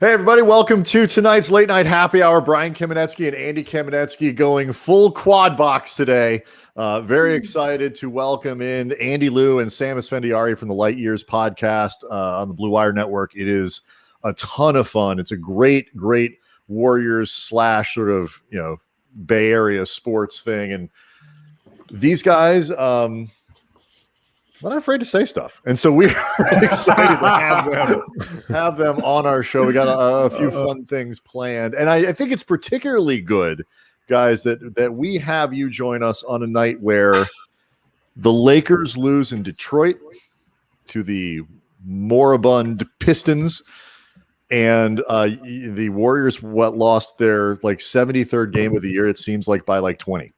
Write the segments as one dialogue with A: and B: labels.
A: Hey, everybody. Welcome to tonight's Late Night Happy Hour. Brian Kamenetsky and Andy Kamenetsky going full quad box today. Very excited to welcome in Andy Liu and Sam Esfandiari from the Light Years podcast on the Blue Wire Network. It is a ton of fun. It's a great Warriors / sort of, Bay Area sports thing. And these guys, not afraid to say stuff, and so we're really excited to have them on our show. We got a few fun things planned, and I think it's particularly good, guys, that we have you join us on a night where the Lakers lose in Detroit to the moribund Pistons, and the Warriors lost their 73rd game of the year. It seems like by 20.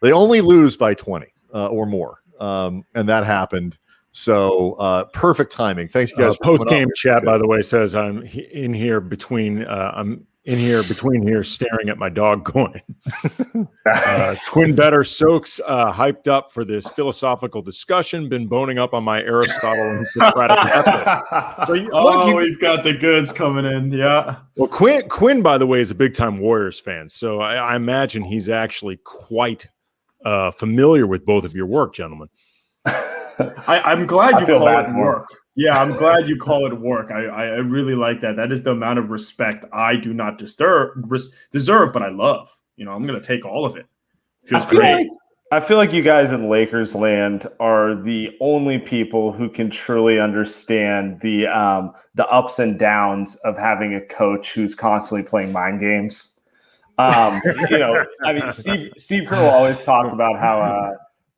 A: They only lose by 20 or more. And that happened. So perfect timing. Thanks, guys.
B: Post game chat, by the way, says I'm in here between here staring at my dog going. Quinn Better Soaks hyped up for this philosophical discussion. Been boning up on my Aristotle and Socratic method.
C: So we've got the goods coming in. Yeah.
B: Well, Quinn, by the way, is a big time Warriors fan. So I imagine he's actually quite familiar with both of your work, gentlemen.
C: I'm glad you call it work. Yeah, I'm glad you call it work. I really like that. That is the amount of respect I do not deserve, but I love. I'm going to take all of it. Feels great.
D: I feel like you guys in Lakers land are the only people who can truly understand the ups and downs of having a coach who's constantly playing mind games. Steve Kerr will always talk about how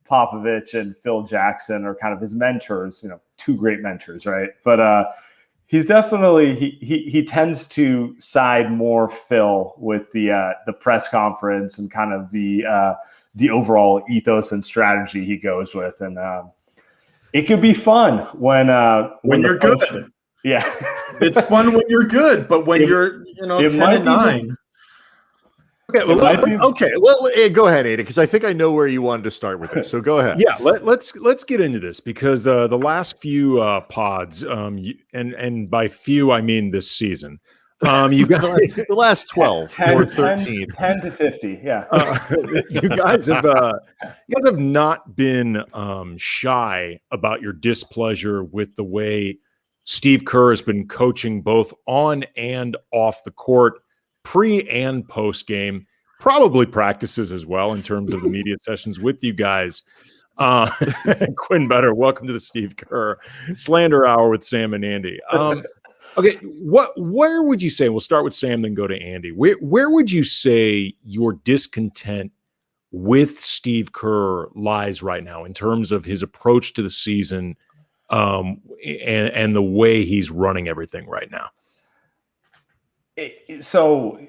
D: Popovich and Phil Jackson are kind of his mentors, two great mentors, right? But he's definitely he tends to side more Phil with the press conference and kind of the overall ethos and strategy he goes with, and it could be fun when
C: you're good.
D: Yeah,
C: it's fun when you're good, but when you're 10-9.
A: Well, go ahead, Ada, because I think I know where you wanted to start with this. So go ahead.
B: Yeah, let's get into this because the last few pods, and by few I mean this season, you got
A: the last 12 or 13,
D: 10 to 50. Yeah,
B: you guys have not been shy about your displeasure with the way Steve Kerr has been coaching both on and off the court. Pre and post game, probably practices as well in terms of the media sessions with you guys. Quinn Better, welcome to the Steve Kerr Slander Hour with Sam and Andy. Okay, where would you say? We'll start with Sam, then go to Andy. Where would you say your discontent with Steve Kerr lies right now in terms of his approach to the season, and the way he's running everything right now?
D: So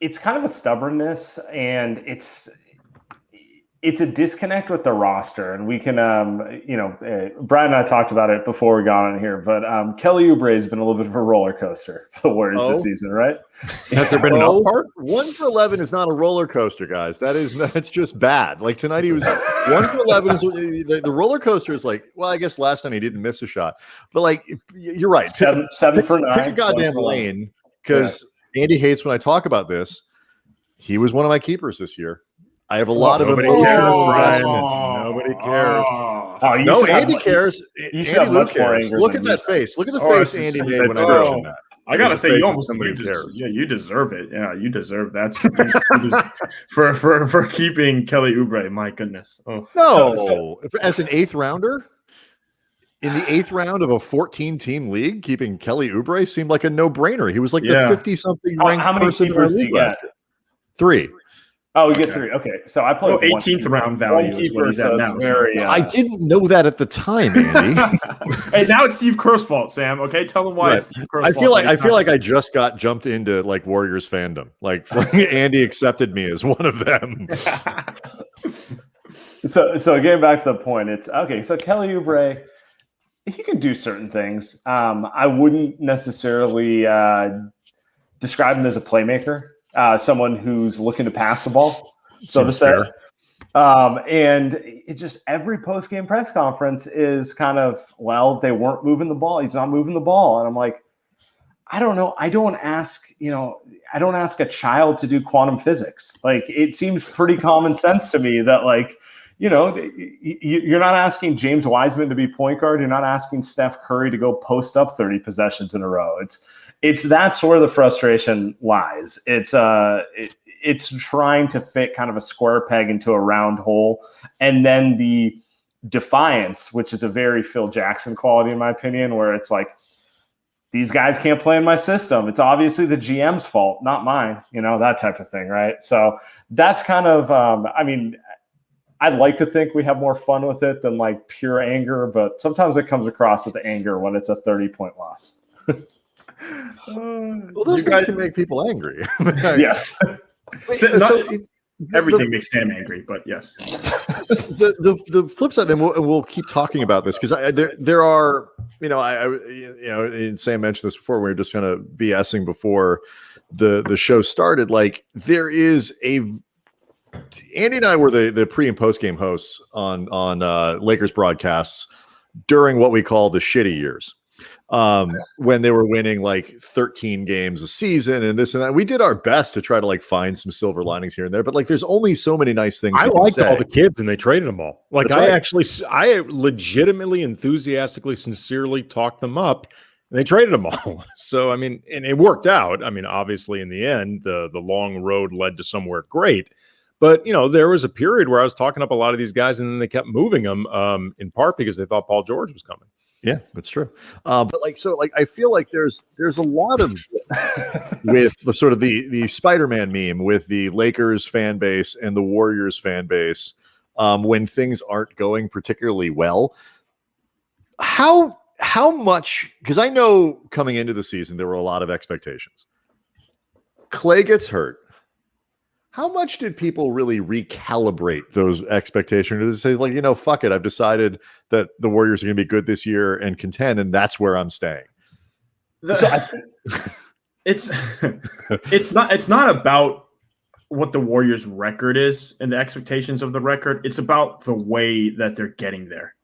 D: it's kind of a stubbornness, and it's a disconnect with the roster. And we can, Brian and I talked about it before we got on here, but Kelly Oubre has been a little bit of a roller coaster for the Warriors this season, right?
B: Has there been enough part?
A: 1 for 11 is not a roller coaster, guys. That's just bad. Like tonight, he was 1 for 11. The roller coaster is I guess last night he didn't miss a shot, but you're right.
D: 7 for 9.
A: Pick a goddamn lane. Because Andy hates when I talk about this. He was one of my keepers this year. I have a lot of emotional investments.
B: Nobody cares.
A: Andy cares. Andy Liu cares. Look at that face. Look at the face Andy made when I mentioned that.
C: I gotta say, you almost you deserve it. Yeah, you deserve that for keeping Kelly Oubre. My goodness. Oh.
A: No, as an 8th rounder. In the 8th round of a 14-team league, keeping Kelly Oubre seemed like a no-brainer. He was the 50-something ranked person in the league last year. 3.
D: Oh, we get 3. Okay, so I played
C: 18th round value is what he's at now.
A: I didn't know that at the time, Andy.
C: Hey, now it's Steve Kerr's fault, Sam. Okay, tell him why it's Steve Kerr's fault.
A: I feel like I just got jumped into Warriors fandom. Andy accepted me as one of them.
D: So getting back to the point, it's okay. So Kelly Oubre, he can do certain things. I wouldn't necessarily describe him as a playmaker, someone who's looking to pass the ball, so to say. And it just every post-game press conference is kind of, well, they weren't moving the ball. He's not moving the ball. And I'm like, I don't know. I don't ask a child to do quantum physics. Like, it seems pretty common sense to me that, like, you're not asking James Wiseman to be point guard. You're not asking Steph Curry to go post up 30 possessions in a row. That's where the frustration lies. It's trying to fit kind of a square peg into a round hole. And then the defiance, which is a very Phil Jackson quality, in my opinion, where it's like, these guys can't play in my system. It's obviously the GM's fault, not mine, that type of thing, right? So that's kind of, I'd like to think we have more fun with it than like pure anger, but sometimes it comes across with anger when it's a 30-point loss.
A: Well, those things can make people angry.
D: Yes.
C: Everything makes Sam angry, but yes.
A: The flip side, then we'll keep talking about this, because there are, and Sam mentioned this before. We were just kind of BSing before the show started. Like, there is Andy and I were the pre and post game hosts on Lakers broadcasts during what we call the shitty years. When they were winning like 13 games a season and this and that. We did our best to try to like find some silver linings here and there, but like, there's only so many nice things.
B: I liked all the kids and they traded them all. Like, I legitimately, enthusiastically, sincerely talked them up and they traded them all. So, and it worked out. Obviously in the end, the long road led to somewhere great. But, there was a period where I was talking up a lot of these guys and then they kept moving them in part because they thought Paul George was coming.
A: Yeah, that's true. But I feel like there's a lot of with the sort of the Spider-Man meme with the Lakers fan base and the Warriors fan base when things aren't going particularly well. How much? Because I know coming into the season there were a lot of expectations. Klay gets hurt. How much did people really recalibrate those expectations to say, like, fuck it, I've decided that the Warriors are going to be good this year and contend, and that's where I'm staying?
C: It's not about what the Warriors' record is and the expectations of the record. It's about the way that they're getting there.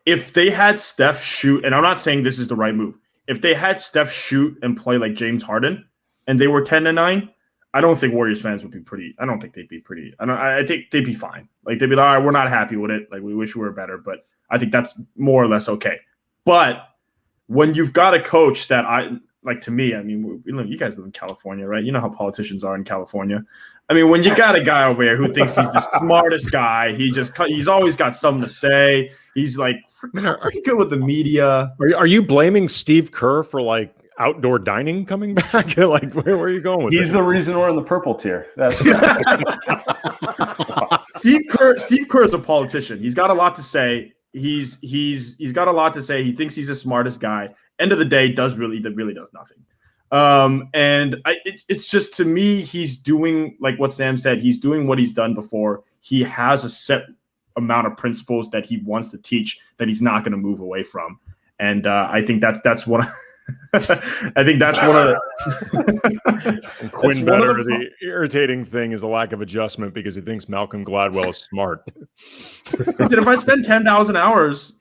C: If they had Steph shoot, and I'm not saying this is the right move, if they had Steph shoot and play like James Harden and they were 10-9, I don't think Warriors fans would be pretty. I don't think they'd be pretty. I think they'd be fine. Like, they'd be like, all right, we're not happy with it. Like, we wish we were better, but I think that's more or less okay. But when you've got a coach that to me, you guys live in California, right? You know how politicians are in California. When you got a guy over here who thinks he's the smartest guy, he's always got something to say. He's like pretty good with the media.
B: Are you blaming Steve Kerr for like outdoor dining coming back? Like, where are you going with
D: He's the reason we're in the purple tier. That's
C: Steve Kerr is a politician. He's got a lot to say. He's got a lot to say. He thinks he's the smartest guy. End of the day, really does nothing. It's just, to me, he's doing like what Sam said. He's doing what he's done before. He has a set amount of principles that he wants to teach that he's not going to move away from. And I think that's one. I think that's one of the
B: Quinn Better. The irritating thing is the lack of adjustment because he thinks Malcolm Gladwell is smart.
C: He said, if I spend 10,000 hours,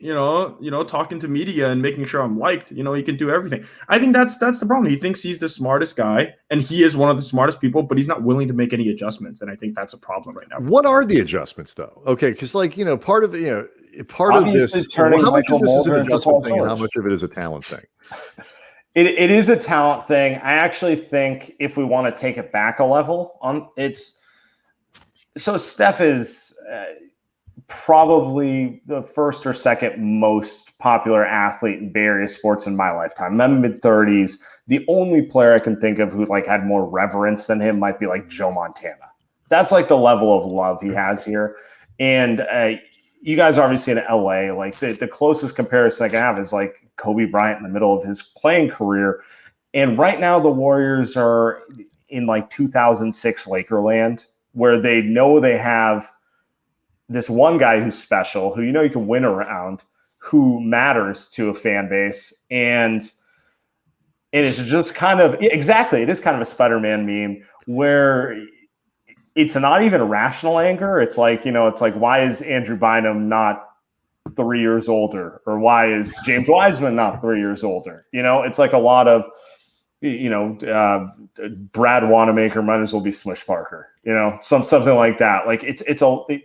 C: talking to media and making sure I'm liked, he can do everything. I think that's the problem. He thinks he's the smartest guy, and he is one of the smartest people, but he's not willing to make any adjustments, and I think that's a problem right now.
A: What are the adjustments, though? Okay, because part of this, how much of this is an adjustment thing, and how much of it is a talent thing?
D: It is a talent thing. I actually think if we want to take it back a level, Steph is probably the first or second most popular athlete in various sports in my lifetime. I'm in my mid-30s. The only player I can think of who like had more reverence than him might be like Joe Montana. That's like the level of love he has here. And you guys are obviously in LA. Like the closest comparison I can have is like Kobe Bryant in the middle of his playing career. And right now the Warriors are in like 2006 Lakerland, where they know they have this one guy who's special, who you can win around, who matters to a fan base. And it's just kind of, exactly, it is kind of a Spider-Man meme where it's not even a rational anger. It's like, why is Andrew Bynum not 3 years older, or why is James Wiseman not 3 years older? It's like a lot of, Brad Wanamaker might as well be Smush Parker, something like that. Like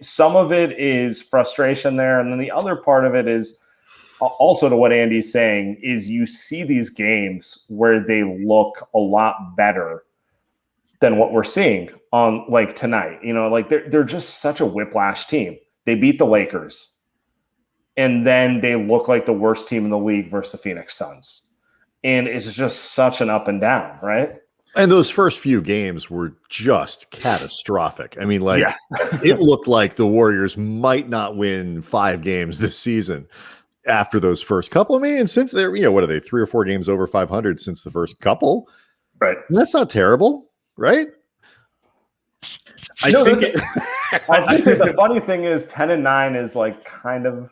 D: some of it is frustration there. And then the other part of it is also, to what Andy's saying, is you see these games where they look a lot better than what we're seeing on like tonight. Like they're just such a whiplash team. They beat the Lakers, and then they look like the worst team in the league versus the Phoenix Suns. And it's just such an up and down, right?
A: And those first few games were just catastrophic. I mean, it looked like the Warriors might not win 5 games this season after those first couple. I mean, and since they're, what are they, 3 or 4 games over 500 since the first couple?
D: Right.
A: And that's not terrible, right?
C: I was gonna
D: say the funny thing is 10-9 is like kind of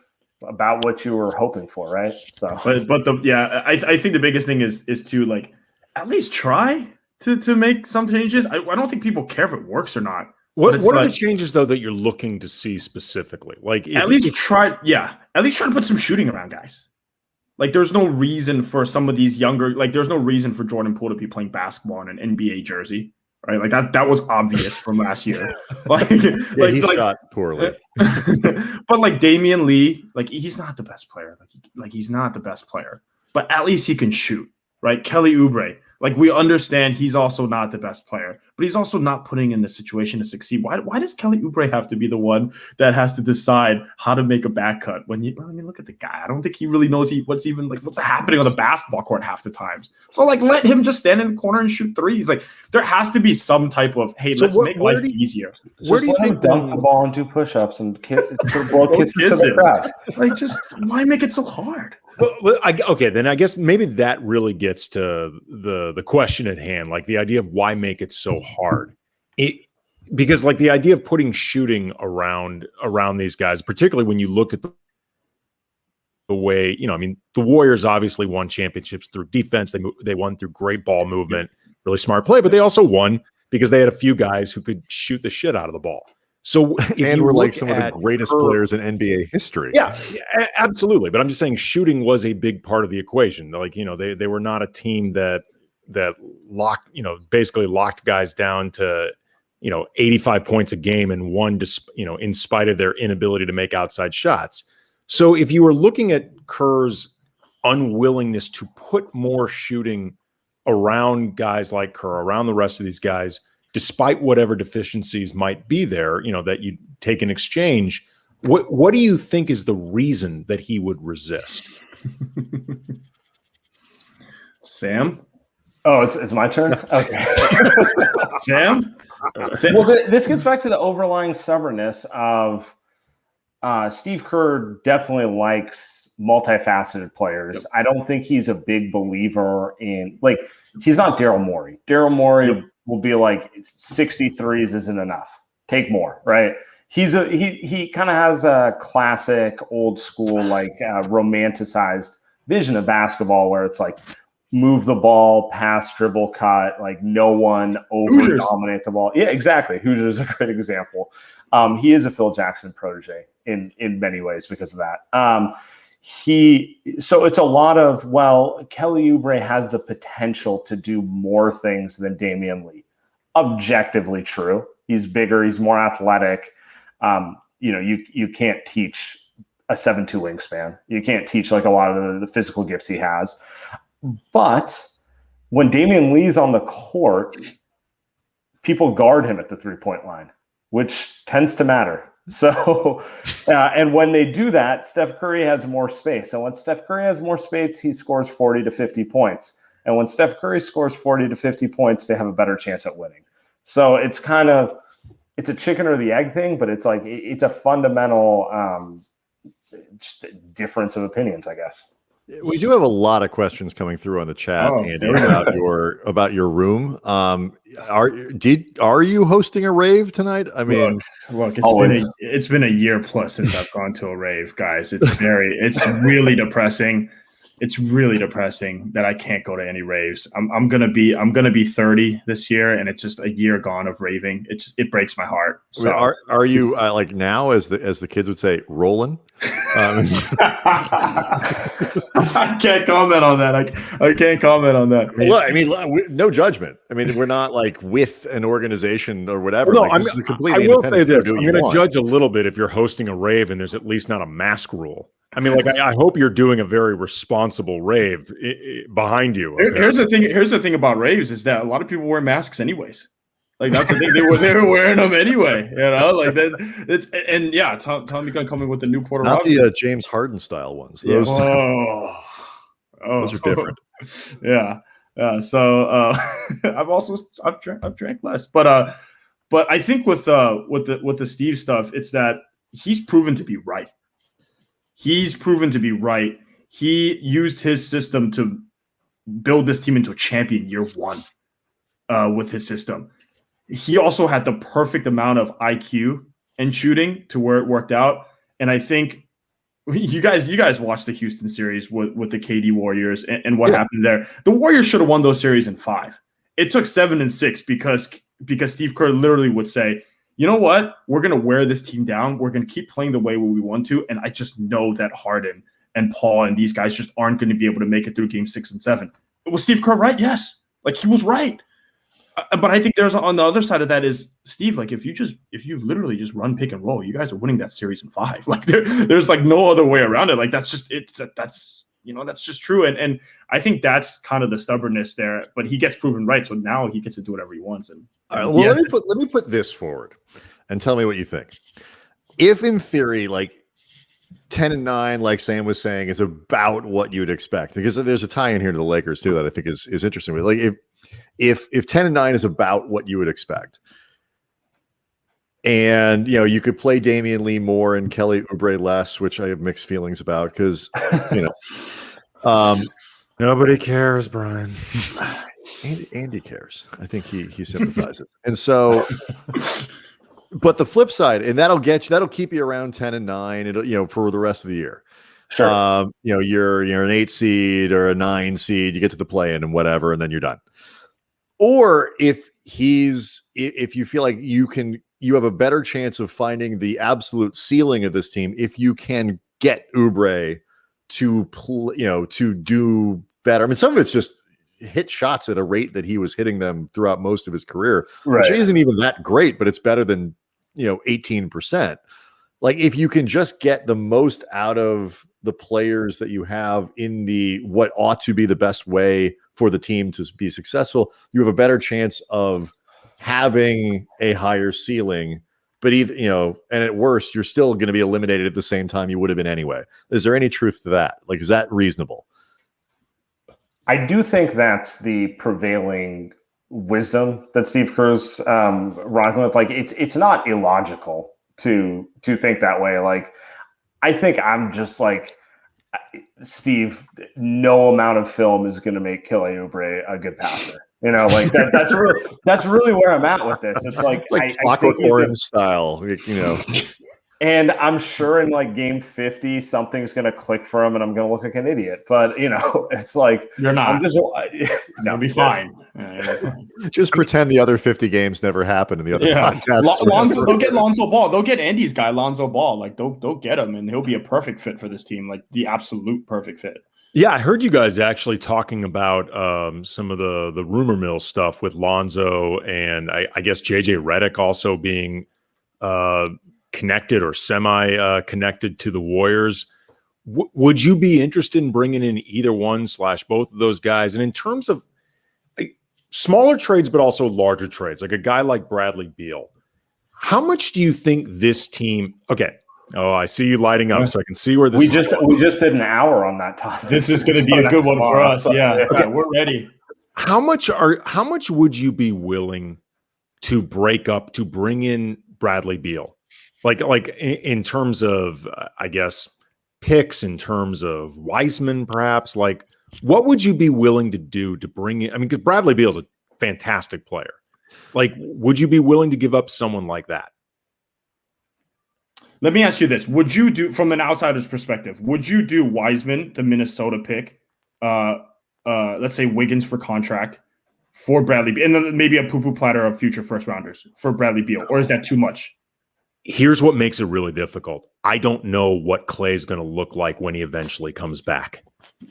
D: about what you were hoping for, right? So,
C: I think the biggest thing is to like at least try to make some changes. I don't think people care if it works or not.
B: What are the changes though that you're looking to see specifically? Like
C: at least try to put some shooting around guys. Like there's no reason for some of these younger, like there's no reason for Jordan Poole to be playing basketball in an NBA jersey. Right, like that was obvious from last year.
A: He shot poorly.
C: But like Damian Lee, like he's not the best player. Like he's not the best player, but at least he can shoot. Right, Kelly Oubre, like we understand he's also not the best player, but he's also not putting in the situation to succeed. Why does Kelly Oubre have to be the one that has to decide how to make a back cut? Look at the guy. I don't think he really knows what's happening on the basketball court half the times. So like, let him just stand in the corner and shoot threes. Like there has to be some type of let's make life easier.
D: Where do you think dunk the ball and do push-ups and kisses to the crowd?
C: Like just why make it so hard?
B: Then I guess maybe that really gets to the question at hand, like the idea of why make it so hard. Because like the idea of putting shooting around these guys, particularly when you look at the way, the Warriors obviously won championships through defense. They won through great ball movement, really smart play, but they also won because they had a few guys who could shoot the shit out of the ball. So
A: and we're like some of the greatest players in NBA history.
B: Yeah, absolutely. But I'm just saying shooting was a big part of the equation. Like, they were not a team that locked, basically locked guys down to, 85 points a game and won, in spite of their inability to make outside shots. So if you were looking at Kerr's unwillingness to put more shooting around guys like Kerr, around the rest of these guys, despite whatever deficiencies might be there, that you take in exchange, what do you think is the reason that he would resist?
C: Sam?
D: Oh, it's my turn? Okay.
C: Sam?
D: Well, this gets back to the overlying stubbornness of Steve Kerr definitely likes multifaceted players. Yep. I don't think he's a big believer in, he's not Daryl Morey. Daryl Morey will be like 63s isn't enough. Take more, right? He kind of has a classic old school, romanticized vision of basketball where it's like move the ball, pass, dribble, cut, like no one over dominate the ball. Yeah, exactly. Hoosiers is a great example. He is a Phil Jackson protege in many ways because of that. So it's a lot of, Kelly Oubre has the potential to do more things than Damian Lee. Objectively true. He's bigger. He's more athletic. You can't teach a 7'2" wingspan. You can't teach like a lot of the physical gifts he has. But when Damian Lee's on the court, people guard him at the 3-point line, which tends to matter. So, and when they do that, Steph Curry has more space. And when Steph Curry has more space, he scores 40 to 50 points. And when Steph Curry scores 40 to 50 points, they have a better chance at winning. So it's a chicken or the egg thing, but it's like, it's a fundamental just difference of opinions, I guess.
A: We do have a lot of questions coming through on the chat, Andy, about your room. Are you hosting a rave tonight? I mean,
C: look, it's been a year plus since I've gone to a rave, guys. It's really depressing. it's really depressing that I can't go to any raves. I'm gonna be 30 this year, and it's just a year gone of raving. It breaks my heart. So
A: are you like now, as the kids would say, rolling?
C: I can't comment on that. I can't comment on that.
A: Look, I mean, no judgment. I mean, we're not like with an organization or whatever.
B: No,
A: like,
B: I will say this: I'm going to judge a little bit if you're hosting a rave and there's at least not a mask rule. I mean, like, I hope you're doing a very responsible rave behind you.
C: Here's the thing. Here's the thing about raves is that a lot of people wear masks anyways. Like, that's the thing. They were wearing them anyway. You know, like that. It's and yeah. Tommy Gunn coming with the new Porter.
A: Not the James Harden style ones. Those, those are different.
C: Yeah. So I've drank less, but I think with the Steve stuff, it's that he's proven to be right. He used his system to build this team into a champion year one with his system. He also had the perfect amount of IQ and shooting to where it worked out. And I think you guys watched the Houston series with the KD Warriors and what happened there. The Warriors should have won those series in 5. It took 7 and 6 because Steve Kerr literally would say, you know what? We're going to wear this team down. We're going to keep playing the way we want to. And I just know that Harden and Paul and these guys just aren't going to be able to make it through game 6 and 7. Was Steve Kerr right? Yes. Like, he was right. But I think there's on the other side of that is, Steve, like, if you literally just run pick and roll, you guys are winning that series in 5. Like, there's like no other way around it. Like, that's just true. And I think that's kind of the stubbornness there, but he gets proven right. So now he gets to do whatever he wants. And
A: all right, well, let me put this forward and tell me what you think. If in theory, like 10-9, like Sam was saying, is about what you'd expect, because there's a tie in here to the Lakers too that I think is interesting. Like, if 10-9 is about what you would expect, and you could play Damian Lee more and Kelly Oubre less, which I have mixed feelings about, because
B: nobody cares, Brian.
A: Andy cares. I think he sympathizes. And so, but the flip side, and that'll keep you around 10-9. It'll, for the rest of the year.
D: Sure.
A: You're an 8 seed or a 9 seed, you get to the play-in and whatever, and then you're done. Or if you feel like you have a better chance of finding the absolute ceiling of this team if you can get Oubre to do better. I mean, some of it's just hit shots at a rate that he was hitting them throughout most of his career,
D: right,
A: which isn't even that great, but it's better than 18%. Like, if you can just get the most out of the players that you have in what ought to be the best way for the team to be successful, you have a better chance of having a higher ceiling. But and at worst, you're still going to be eliminated at the same time you would have been anyway. Is there any truth to that? Like, is that reasonable?
D: I do think that's the prevailing wisdom that Steve Kerr's rocking with. Like, it's not illogical to think that way. Like, I think I'm just like, Steve, no amount of film is going to make Kelly Oubre a good passer. Like that's really where I'm at with this. It's like
A: Clockwork Orange style,
D: And I'm sure in like game 50, something's going to click for him and I'm going to look like an idiot. But, it's like,
C: you're not.
D: I'm just,
C: You'll be fine.
A: Just pretend the other 50 games never happened in the other podcasts.
C: They'll get Lonzo Ball. They'll get Andy's guy, Lonzo Ball. Like, they'll get him, and he'll be a perfect fit for this team, like the absolute perfect fit.
B: Yeah, I heard you guys actually talking about some of the rumor mill stuff with Lonzo and I guess JJ Redick also being connected or semi-connected to the Warriors. Would you be interested in bringing in either one / both of those guys? And in terms of smaller trades, but also larger trades, like a guy like Bradley Beal, how much do you think this team? Okay. Oh, I see you lighting up, so I can see where this.
D: We just did an hour on that topic.
C: This is going to be a good one for us. Yeah, okay. We're ready.
B: How much would you be willing to break up to bring in Bradley Beal? Like in terms of, I guess, picks, in terms of Wiseman, perhaps. Like, what would you be willing to do to bring in? I mean, because Bradley Beal is a fantastic player. Like, would you be willing to give up someone like that?
C: Let me ask you this. Would you do, from an outsider's perspective, would you do Wiseman, the Minnesota pick, let's say Wiggins for contract for Bradley Beal, and then maybe a poo-poo platter of future first rounders for Bradley Beal, or is that too much?
B: Here's what makes it really difficult. I don't know what Klay's going to look like when he eventually comes back.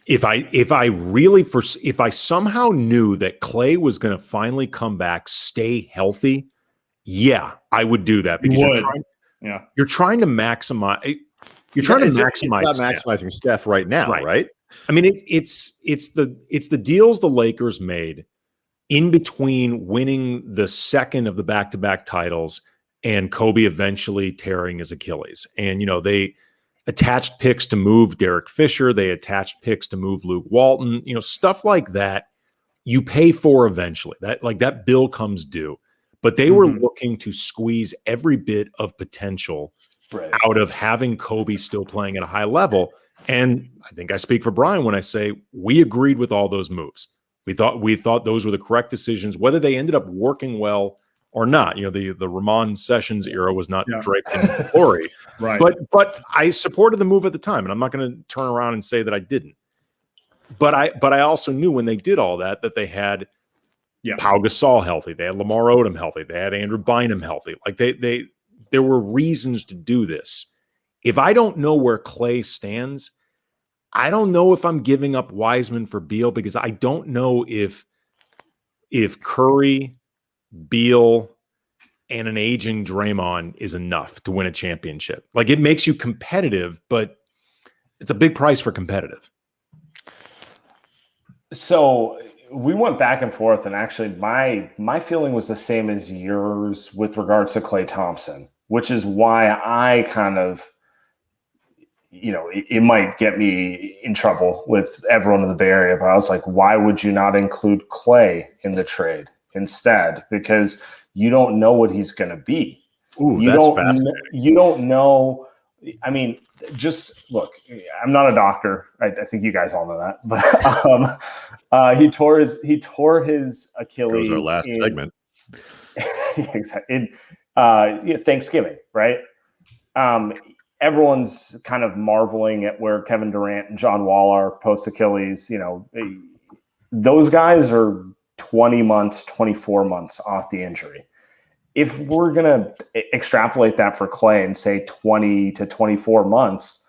B: If I somehow knew that Klay was going to finally come back, stay healthy, yeah, I would do that because you're trying to maximize. You're trying to maximize.
A: It's not maximizing Steph right now, right?
B: I mean, it's the deals the Lakers made in between winning the second of the back-to-back titles and Kobe eventually tearing his Achilles. And, they attached picks to move Derek Fisher. They attached picks to move Luke Walton, stuff like that you pay for eventually. That bill comes due. But they were looking to squeeze every bit of potential out of having Kobe still playing at a high level. And I think I speak for Brian when I say we agreed with all those moves. We thought those were the correct decisions, whether they ended up working well or not. The Ramon Sessions era was not draped in glory.
C: Right.
B: But I supported the move at the time, and I'm not going to turn around and say that I didn't. But I also knew when they did all that they had Pau Gasol healthy, they had Lamar Odom healthy, they had Andrew Bynum healthy. Like there were reasons to do this. If I don't know where Klay stands, I don't know if I'm giving up Wiseman for Beal, because I don't know if Curry, Beal, and an aging Draymond is enough to win a championship. Like, it makes you competitive, but it's a big price for competitive.
D: So we went back and forth, and actually my feeling was the same as yours with regards to Klay Thompson, which is why I kind of, it might get me in trouble with everyone in the Bay Area, but I was like, why would you not include Klay in the trade instead? Because you don't know what he's going to be.
A: Ooh, that's fascinating.
D: You don't know. I mean, just look, I'm not a doctor. I think you guys all know that, but he tore his Achilles.
A: That was our last segment.
D: Exactly. Thanksgiving, right? Everyone's kind of marveling at where Kevin Durant and John Wall are post Achilles. Those guys are 20 months, 24 months off the injury. If we're going to extrapolate that for Klay and say 20 to 24 months,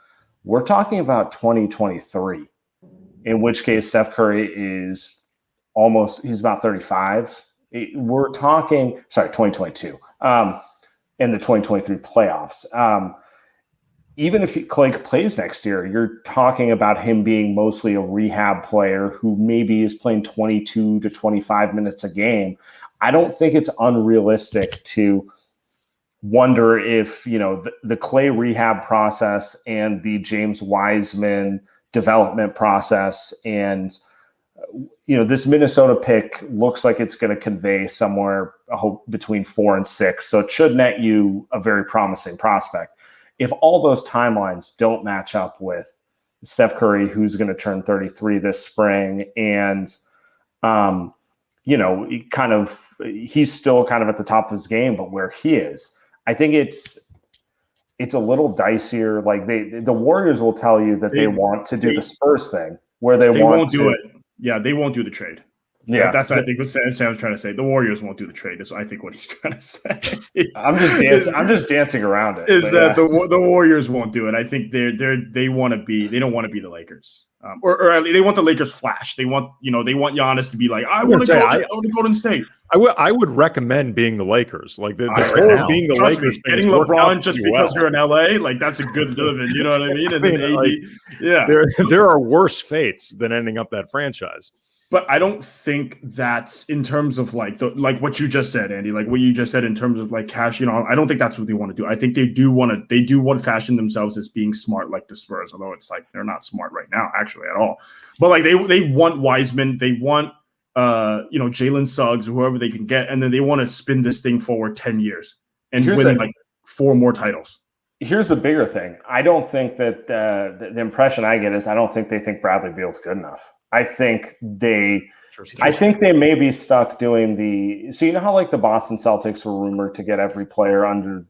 D: we're talking about 2023, in which case Steph Curry is he's about 35. We're talking, 2022, in the 2023 playoffs. Even if Klay plays next year, you're talking about him being mostly a rehab player who maybe is playing 22 to 25 minutes a game. I don't think it's unrealistic to wonder if, the Klay rehab process and the James Wiseman development process and, this Minnesota pick looks like it's going to convey somewhere, I hope, between 4 and 6. So it should net you a very promising prospect. If all those timelines don't match up with Steph Curry, who's going to turn 33 this spring, and, he's still kind of at the top of his game, but where he is, I think it's a little dicier. Like the Warriors will tell you that they want to do the Spurs thing, where they
C: won't do it. Yeah, they won't do the trade.
D: Yeah,
C: that's I think what Sam's trying to say. The Warriors won't do the trade. Is I think what he's trying to say.
D: I'm just dancing around it.
C: The Warriors won't do it. I think they want to be. They don't want to be the Lakers, or at least they want the Lakers flash. They want they want Giannis to be like, I want to go to Golden State.
B: I would recommend being the Lakers. Like being the
C: Trust
B: Lakers.
C: Me, getting LeBron just because you're in LA, like that's a good living. You know what I mean? And then
B: there are worse fates than ending up that franchise.
C: But I don't think that's in terms of like what you just said, Andy, like what you just said in terms of like cashing on. I don't think that's what they want to do. I think they do want to fashion themselves as being smart like the Spurs, although it's like they're not smart right now actually at all. But like they want Wiseman, they want Jalen Suggs, whoever they can get, and then they want to spin this thing forward 10 years and win like 4 more titles.
D: Here's the bigger thing. I don't think that the impression I get is I don't think they think Bradley Beal's good enough. I think they may be stuck doing so you know how like the Boston Celtics were rumored to get every player under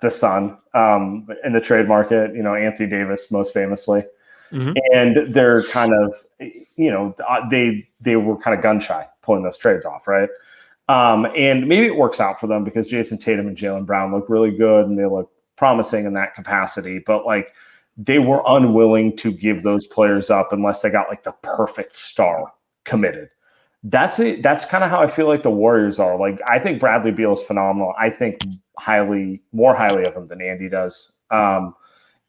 D: the sun in the trade market, Anthony Davis most famously. Mm-hmm. And they're kind of they were kind of gun shy pulling those trades off, right? And maybe it works out for them because Jason Tatum and Jaylen Brown look really good and they look promising in that capacity. But like they were unwilling to give those players up unless they got like the perfect star committed. That's it. That's kind of how I feel like the Warriors are. Like I think Bradley Beal is phenomenal. I think more highly of him than Andy does.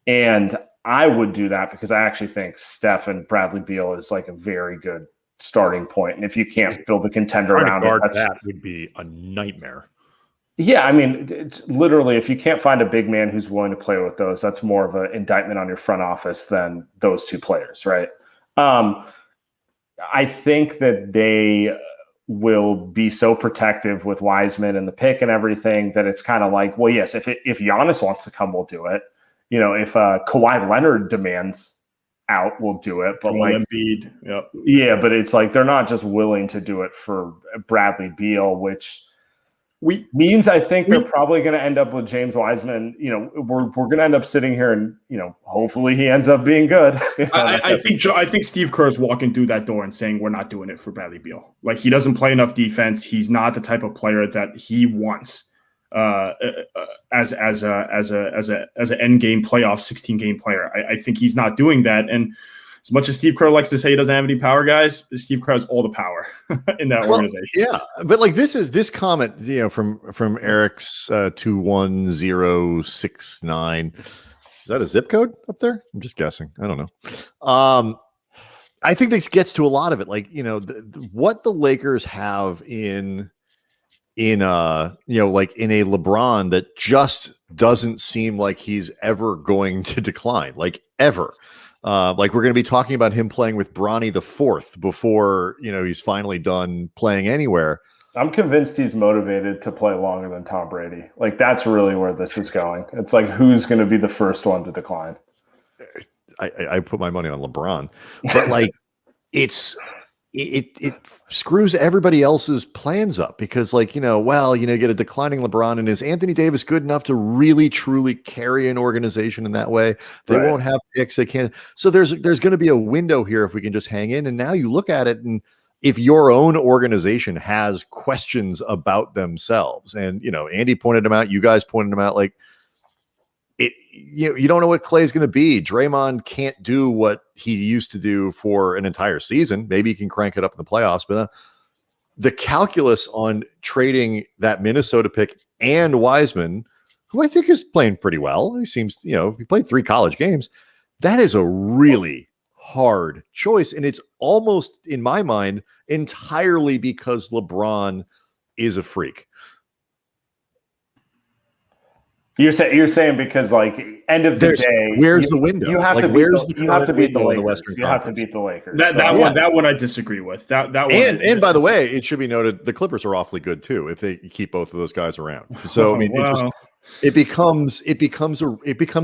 D: And I would do that because I actually think Steph and Bradley Beal is like a very good starting point. And if you can't build a contender around it,
B: that would be a nightmare.
D: Yeah, I mean, literally, if you can't find a big man who's willing to play with those, that's more of an indictment on your front office than those two players, right? I think that they will be so protective with Wiseman and the pick and everything that it's kind of like, well, yes, if Giannis wants to come, we'll do it. If Kawhi Leonard demands out, we'll do it. But like
C: Embiid, yep.
D: Yeah, but it's like they're not just willing to do it for Bradley Beal, which means I think they're probably going to end up with James Wiseman. We're going to end up sitting here and hopefully he ends up being good.
C: I think Steve Kerr is walking through that door and saying we're not doing it for Bradley Beal. Like he doesn't play enough defense. He's not the type of player that he wants as an end game playoff 16 game player. I think he's not doing that. And as much as Steve Kerr likes to say he doesn't have any power, guys, Steve Kerr has all the power in that organization.
A: Yeah, but like this comment, from Eric's 21069. Is that a zip code up there? I'm just guessing. I don't know. I think this gets to a lot of it. Like what the Lakers have in a LeBron that just doesn't seem like he's ever going to decline, like ever. Like we're going to be talking about him playing with Bronny the Fourth before he's finally done playing anywhere.
D: I'm convinced he's motivated to play longer than Tom Brady. Like that's really where this is going. It's like who's going to be the first one to decline.
A: I put my money on LeBron, but like it screws everybody else's plans up because you get a declining LeBron, and is Anthony Davis good enough to really truly carry an organization in that way? They won't have picks. They can't. So there's going to be a window here if we can just hang in. And now you look at it, and if your own organization has questions about themselves, and Andy pointed them out, you guys pointed them out, like you don't know what Klay's going to be. Draymond can't do what he used to do for an entire season. Maybe he can crank it up in the playoffs, but the calculus on trading that Minnesota pick and Wiseman, who I think is playing pretty well. He seems, he played 3 college games. That is a really hard choice. And it's almost, in my mind, entirely because LeBron is a freak.
D: You're saying because end of the day,
A: where's the window?
D: You have to beat the Lakers. You have to beat the Lakers.
C: That one I disagree with. That one.
A: And by the way, it should be noted the Clippers are awfully good too if they keep both of those guys around. So it becomes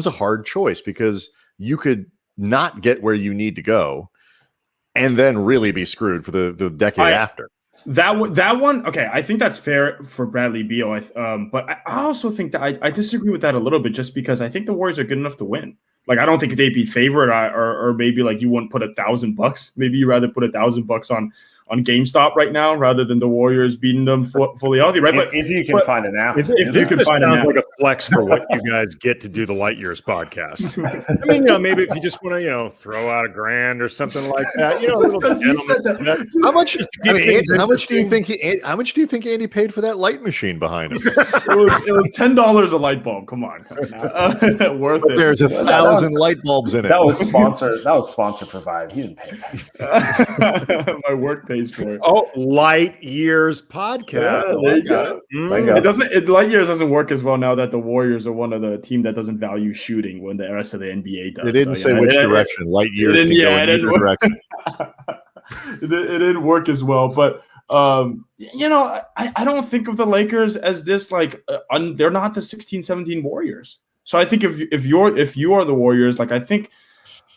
A: a hard choice because you could not get where you need to go, and then really be screwed for the decade after.
C: That one, okay, I think that's fair for Bradley Beal. But I also think that I disagree with that a little bit, just because I think the Warriors are good enough to win. Like, I don't think they'd be favored, or maybe like you wouldn't put $1,000. Maybe you rather put $1,000 on GameStop right now rather than the Warriors beating them fully healthy, right? But
D: if you can find an app,
C: if you can find an app,
B: like a flex for what you guys get to do the Light Years podcast. I mean, maybe if you just want to, throw out $1,000 or something like that,
A: How much? How much do you think? How much do you think Andy paid for that light machine behind him?
C: It was $10 a light bulb. Come on, worth it.
A: There's 1,000 light bulbs in it.
D: That was sponsor provided. He didn't pay that.
C: My work pays for it.
B: Oh, Light Years podcast.
C: Yeah, there you go. Light Years doesn't work as well now that the Warriors are one of the team that doesn't value shooting when the rest of the NBA does.
A: It didn't say which direction. Light Years can go in either direction.
C: It didn't work as well, but I don't think of the Lakers as this they're not the 16-17 Warriors. So I think if you are the Warriors, I think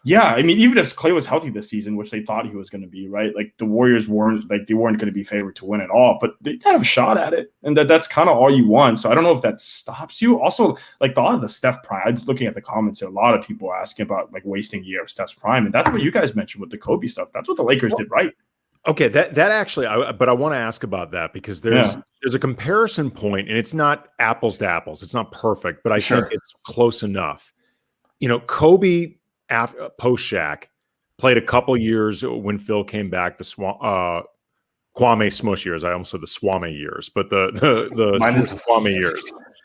C: Yeah, I mean, even if Klay was healthy this season, which they thought he was going to be, right? Like the Warriors weren't going to be favored to win at all, but they have a shot at it, and that's kind of all you want. So I don't know if that stops you. Also, like a lot of the Steph prime, I was looking at the comments here, a lot of people asking about like wasting a year of Steph's prime, and that's what you guys mentioned with the Kobe stuff. That's what the Lakers did right.
B: Okay, that actually, but I want to ask about that because there's a comparison point, and it's not apples to apples. It's not perfect, but I think it's close enough. Kobe post Shaq played a couple years when Phil came back. The Kwame Smush years. I almost said the Swame years, but the Kwame years.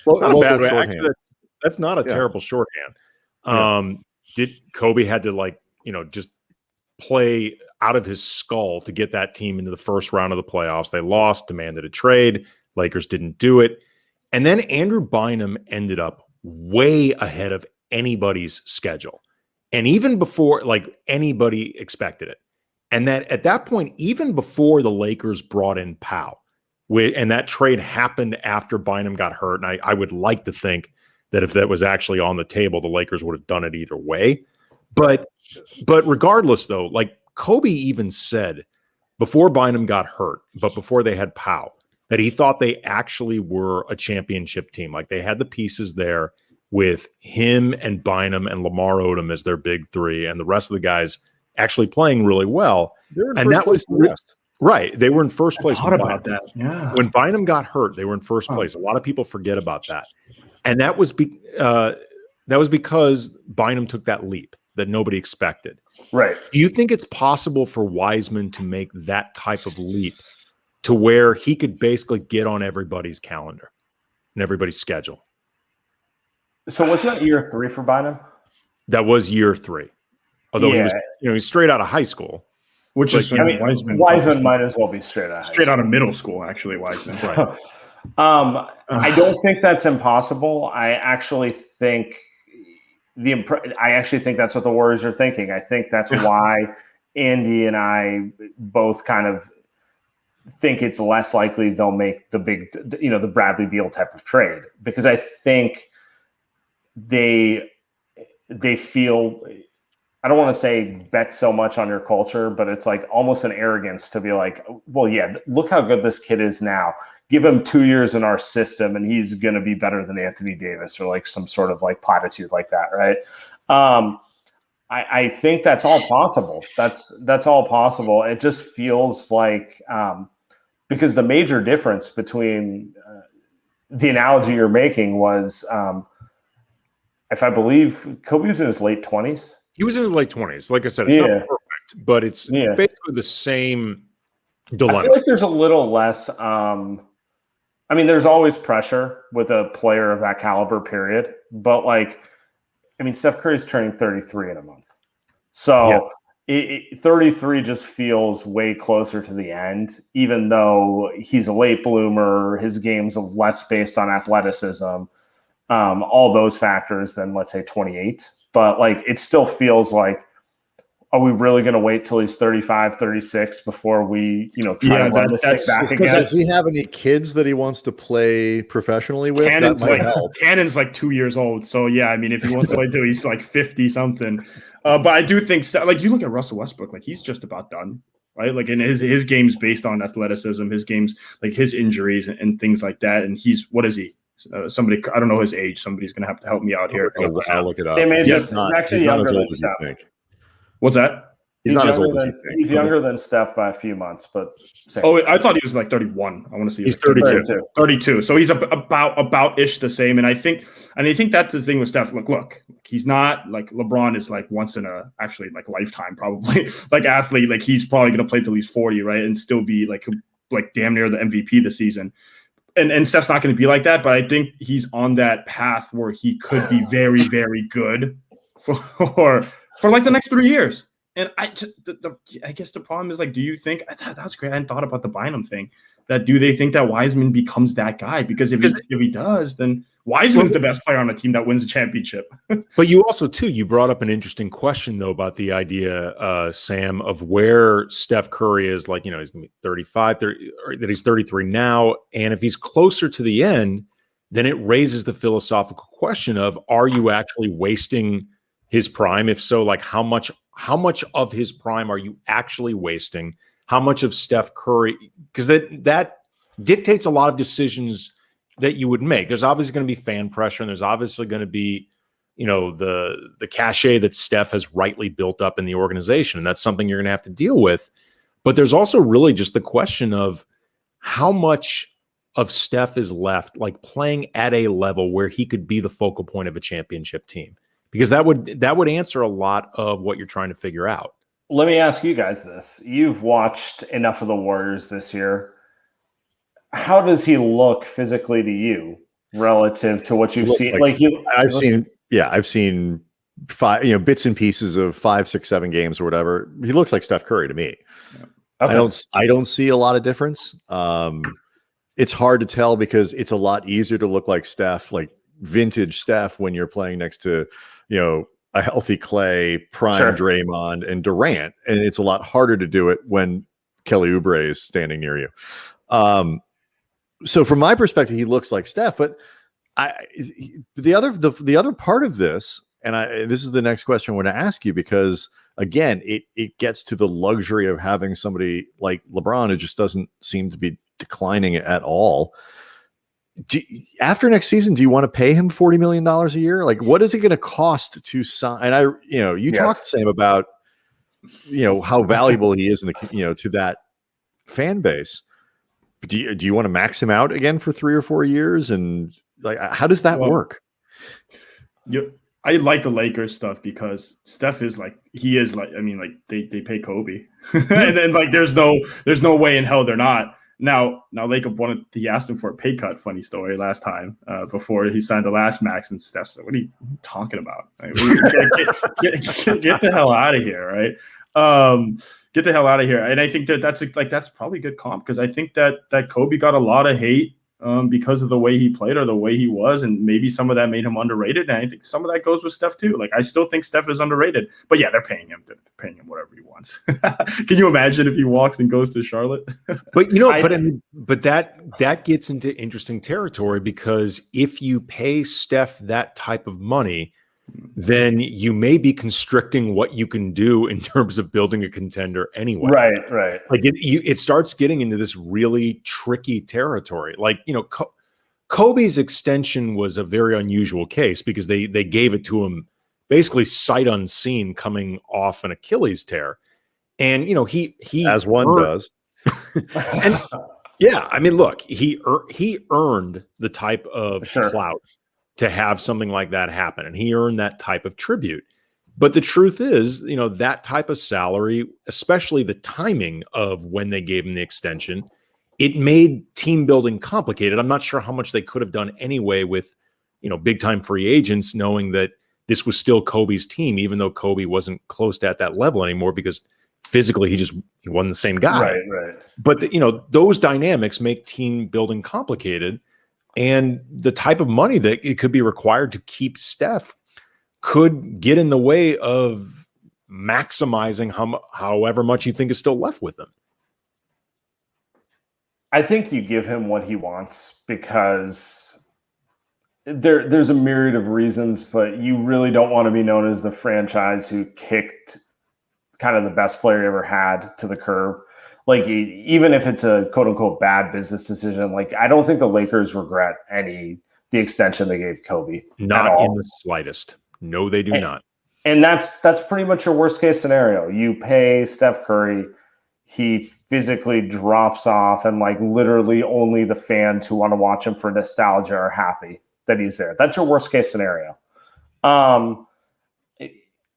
B: It's not a bad way. Actually, that's not a terrible shorthand. Did Kobe had to just play out of his skull to get that team into the first round of the playoffs. They lost, demanded a trade. Lakers didn't do it. And then Andrew Bynum ended up way ahead of anybody's schedule. And even before anybody expected it. And that at that point, even before the Lakers brought in Powell, and that trade happened after Bynum got hurt. And I would like to think that if that was actually on the table, the Lakers would have done it either way. But regardless, though, Kobe even said before Bynum got hurt, but before they had Powell, that he thought they actually were a championship team. Like they had the pieces there with him and Bynum and Lamar Odom as their big three, and the rest of the guys actually playing really well.
A: They're in first place in the West.
B: Right. They were in first place.
C: I thought about that. Yeah.
B: When Bynum got hurt, they were in first place. A lot of people forget about that. And that was because Bynum took that leap that nobody expected.
D: Right.
B: Do you think it's possible for Wiseman to make that type of leap to where he could basically get on everybody's calendar and everybody's schedule?
D: So wasn't that year 3 for Bynum?
B: That was year 3. Although he was, he's straight out of high school.
C: Which is
D: Wiseman might as well be straight out of
C: middle school, actually. Wiseman.
D: So, I don't think that's impossible. I actually think that's what the Warriors are thinking. I think that's why Andy and I both kind of think it's less likely they'll make the big, the Bradley Beal type of trade, because I think they feel, I don't want to say bet so much on your culture, but it's like almost an arrogance to be like, well, yeah, look how good this kid is now. Give him 2 years in our system and he's going to be better than Anthony Davis, or like some sort of like platitude like that. Right. I think that's all possible. That's all possible. It just feels like, because the major difference between the analogy you're making was, if I believe Kobe was in his late 20s.
B: He was in his late 20s. Like I said, it's not perfect, but it's basically the same dilemma.
D: I feel like there's a little less. There's always pressure with a player of that caliber, period. But Steph Curry's turning 33 in a month. So 33 just feels way closer to the end, even though he's a late bloomer. His game's less based on athleticism, all those factors than, let's say, 28. But it still feels like, are we really going to wait till he's 35, 36 before we, try to run this thing back again?
A: Does he have any kids that he wants to play professionally with?
C: Cannon's
A: that might help.
C: Cannon's 2 years old. So, if he wants to do, he's 50 something. But I do think, you look at Russell Westbrook, he's just about done, right? And his game's based on athleticism, his game's his injuries and things like that. And he's, what is he? Somebody, I don't know his age. Somebody's going to have to help me out here.
A: I'll look it up.
D: He's actually younger than Steph.
C: What's that?
A: He's not as old as you think.
D: He's younger than Steph by a few months, but
C: I thought he was 31. I want to see.
B: He's 32.
C: 32. So he's about ish the same. And I think that's the thing with Steph. Look, he's not LeBron is once in a lifetime probably athlete. He's probably going to play till he's 40, right, and still be damn near the MVP this season. And Steph's not going to be like that, but I think he's on that path where he could be very, very good for the next 3 years. And I guess the problem is do you think that's great? I hadn't thought about the Bynum thing. That do they think that Wiseman becomes that guy? Because if he does, then Wiseman's the best player on a team that wins a championship.
B: But you also you brought up an interesting question though about the idea, Sam, of where Steph Curry is. He's going to be 35, or that he's 33 now, and if he's closer to the end, then it raises the philosophical question of: are you actually wasting his prime? If so, like how much of his prime are you actually wasting? How much of Steph Curry? Because that dictates a lot of decisions that you would make. There's obviously going to be fan pressure, and there's obviously going to be, the cachet that Steph has rightly built up in the organization, and that's something you're going to have to deal with. But there's also really just the question of how much of Steph is left, like playing at a level where he could be the focal point of a championship team, because that would answer a lot of what you're trying to figure out.
D: Let me ask you guys this. You've watched enough of the Warriors this year. How does he look physically to you relative to what you've seen?
A: I've seen bits and pieces of 5, 6, 7 games or whatever. He looks like Steph Curry to me. Okay. I don't see a lot of difference. It's hard to tell because it's a lot easier to look like Steph, like vintage Steph, when you're playing next to, a healthy Klay, prime Draymond, and Durant, and it's a lot harder to do it when Kelly Oubre is standing near you. So from my perspective, he looks like Steph, but the other part of this, and this is the next question I want to ask you, because again, it gets to the luxury of having somebody like LeBron who just doesn't seem to be declining at all. After next season, do you want to pay him $40 million a year? Like, what is it going to cost to sign? And you talked, Sam, about how valuable he is in the to that fan base. Do you want to max him out again for 3 or 4 years? And like, how does that work?
C: I like the Lakers stuff because Steph is like, they pay Kobe, and then like there's no way in hell they're not. Now Lacob he asked him for a pay cut. Funny story last time before he signed the last max, and Steph said, "What are you talking about? Like, get the hell out of here, right? Get the hell out of here." And I think that's probably good comp, because I think that Kobe got a lot of hate because of the way he played or the way he was, and maybe some of that made him underrated. And I think some of that goes with Steph too. Like, I still think Steph is underrated, but yeah, they're paying him whatever he wants. Can you imagine if he walks and goes to Charlotte?
B: But that gets into interesting territory, because if you pay Steph that type of money, then you may be constricting what you can do in terms of building a contender anyway.
D: Right.
B: Like it starts getting into this really tricky territory. Like, Kobe's extension was a very unusual case because they gave it to him basically sight unseen, coming off an Achilles tear. And, he
A: as one does.
B: And yeah, I mean, look, he earned the type of clout to have something like that happen, and he earned that type of tribute. But the truth is, that type of salary, especially the timing of when they gave him the extension, it made team building complicated. I'm not sure how much they could have done anyway with, big time free agents, knowing that this was still Kobe's team, even though Kobe wasn't close to at that level anymore, because physically he wasn't the same guy.
D: Right.
B: But those dynamics make team building complicated. And the type of money that it could be required to keep Steph could get in the way of maximizing however much you think is still left with him.
D: I think you give him what he wants, because there's a myriad of reasons, but you really don't want to be known as the franchise who kicked kind of the best player you ever had to the curb. Like, even if it's a quote unquote bad business decision, like, I don't think the Lakers regret the extension they gave Kobe.
B: Not in the slightest. No, they do not.
D: And that's pretty much your worst case scenario. You pay Steph Curry, he physically drops off, and like literally only the fans who want to watch him for nostalgia are happy that he's there. That's your worst case scenario.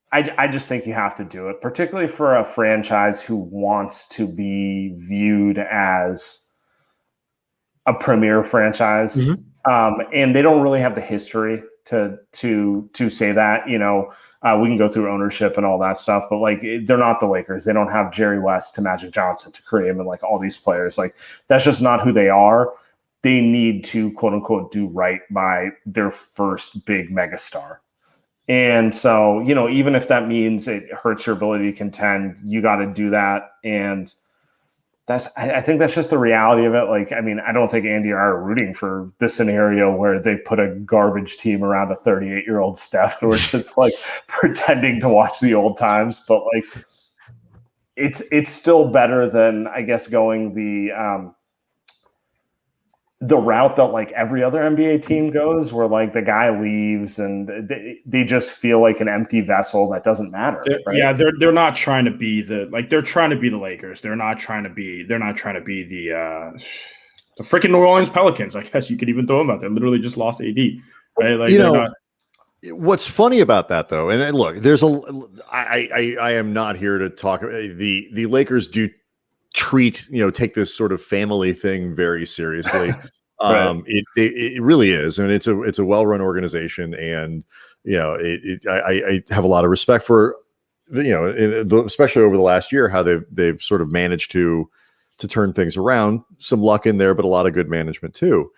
D: I just think you have to do it, particularly for a franchise who wants to be viewed as a premier franchise. Mm-hmm. And they don't really have the history to say that. We can go through ownership and all that stuff, but like, they're not the Lakers. They don't have Jerry West to Magic Johnson to Kareem and like all these players. Like, that's just not who they are. They need to quote unquote do right by their first big megastar. And so, even if that means it hurts your ability to contend, you got to do that. And I think that's just the reality of it. Like, I mean, I don't think Andy and I are rooting for this scenario where they put a garbage team around a 38-year-old Steph and we're just like pretending to watch the old times. But like, it's still better than, I guess, going the route that like every other NBA team goes, where like the guy leaves and they just feel like an empty vessel that doesn't matter. Right?
C: Yeah, they're not trying to be they're trying to be the Lakers. They're not trying to be the freaking New Orleans Pelicans. I guess you could even throw them out there. Literally just lost AD. Right? Like
A: what's funny about that though, and look, I am not here to talk. The Lakers do treat, take this sort of family thing very seriously. Right. It really is. I mean, it's a well-run organization, and I have a lot of respect for especially over the last year, how they've sort of managed to turn things around. Some luck in there, but a lot of good management too.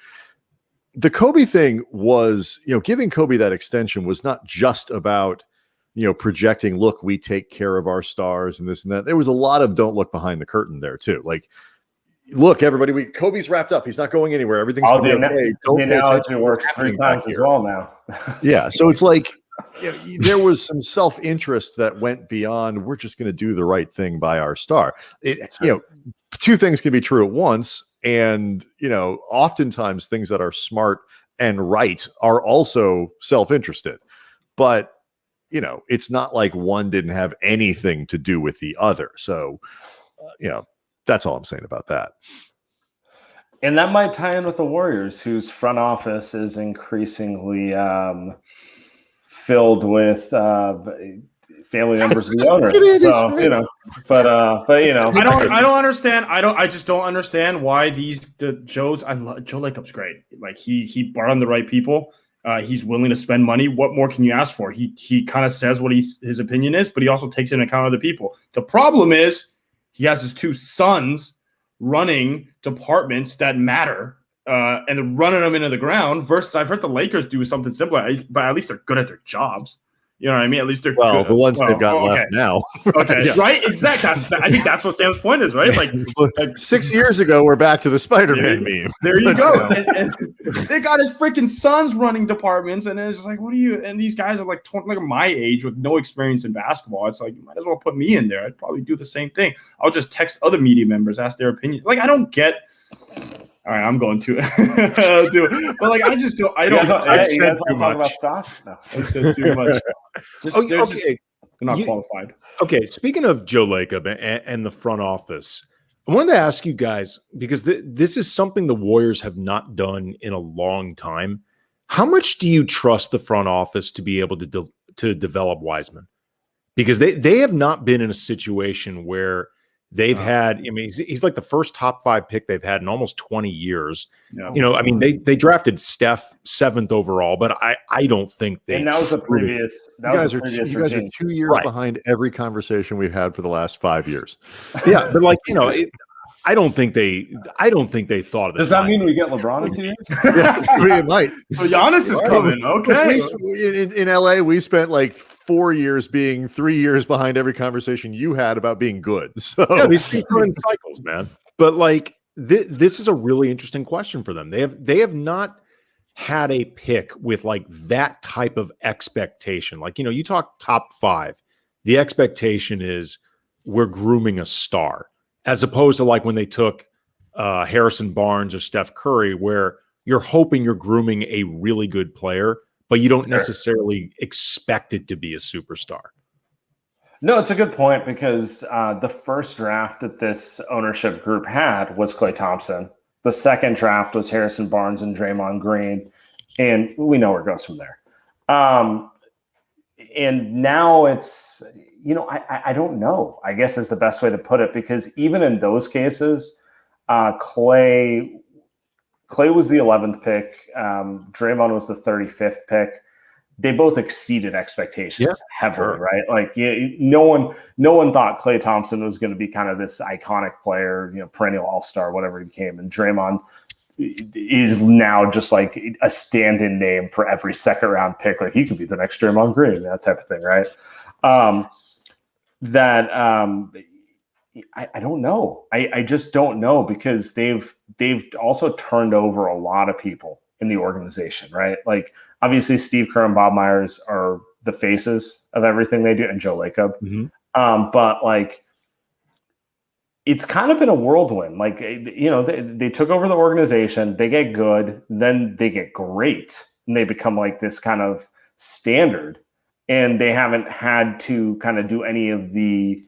A: The Kobe thing was, giving Kobe that extension was not just about projecting, look, we take care of our stars and this and that. There was a lot of don't look behind the curtain there too. Like, look, everybody, Kobe's wrapped up. He's not going anywhere. Everything's going to be okay.
D: Don't pay attention. It works 3 times as well now.
A: Yeah. So it's like, there was some self-interest that went beyond, we're just going to do the right thing by our star. Two things can be true at once. And, oftentimes things that are smart and right are also self-interested. But it's not like one didn't have anything to do with the other. So, that's all I'm saying about that.
D: And that might tie in with the Warriors, whose front office is increasingly filled with family members of the owner. So, but
C: I don't understand. I just don't understand why Joe Lacob's great. Like he brought on the right people. He's willing to spend money. What more can you ask for? He kind of says what his opinion is, but he also takes into account other people. The problem is he has his 2 sons running departments that matter and running them into the ground. Versus, I've heard the Lakers do something similar, but at least they're good at their jobs. You know what I mean? At least they're good.
A: The ones they've got left now.
C: Okay, yeah. Right? Exactly. I think that's what Sam's point is, right? Like
A: 6 years ago, we're back to the Spider-Man meme.
C: There you go. and they got his freaking sons running departments, and it's just like, what are you? And these guys are like my age with no experience in basketball. It's like, you might as well put me in there. I'd probably do the same thing. I'll just text other media members, ask their opinion. Like, I don't get. All right, I'm going to do it. But like, I just don't. I don't. I said too much. About stocks? No, I said too much. They're not qualified.
B: Okay, speaking of Joe Lacob and the front office, I wanted to ask you guys, because this is something the Warriors have not done in a long time. How much do you trust the front office to be able to develop Wiseman? Because they have not been in a situation where they've had, I mean, he's like the first top 5 pick they've had in almost 20 years. Yeah. I mean, they drafted Steph 7th overall, but I don't think they.
D: And that was a previous.
A: You guys are 2 years behind every conversation we've had for the last 5 years.
B: Yeah, but like, I don't think they thought of it.
D: Does that mean we get LeBron in 2 years?
A: Yeah, it might.
C: So Giannis is coming. Okay.
A: In LA, we spent like 4 years being 3 years behind every conversation you had about being good. So
B: yeah, these things are in cycles, man. But like this is a really interesting question for them. They have not had a pick with like that type of expectation. Like, you talk top 5, the expectation is we're grooming a star, as opposed to like when they took Harrison Barnes or Steph Curry, where you're hoping you're grooming a really good player, but you don't necessarily expect it to be a superstar.
D: No, it's a good point, because the first draft that this ownership group had was Klay Thompson. The second draft was Harrison Barnes and Draymond Green, and we know where it goes from there. And now it's, I don't know, I guess is the best way to put it, because even in those cases, Klay was the 11th pick. Draymond was the 35th pick. They both exceeded expectations heavily, right? Like, no one thought Klay Thompson was going to be kind of this iconic player, perennial all-star, whatever he became. And Draymond is now just like a stand-in name for every second-round pick. Like, he could be the next Draymond Green, that type of thing, right? I don't know. I just don't know, because they've also turned over a lot of people in the organization, right? Like, obviously Steve Kerr and Bob Myers are the faces of everything they do, and Joe Lacob.
B: Mm-hmm.
D: But like, it's kind of been a whirlwind. Like, you know, they took over the organization, they get good, then they get great, and they become like this kind of standard. And they haven't had to kind of do any of the,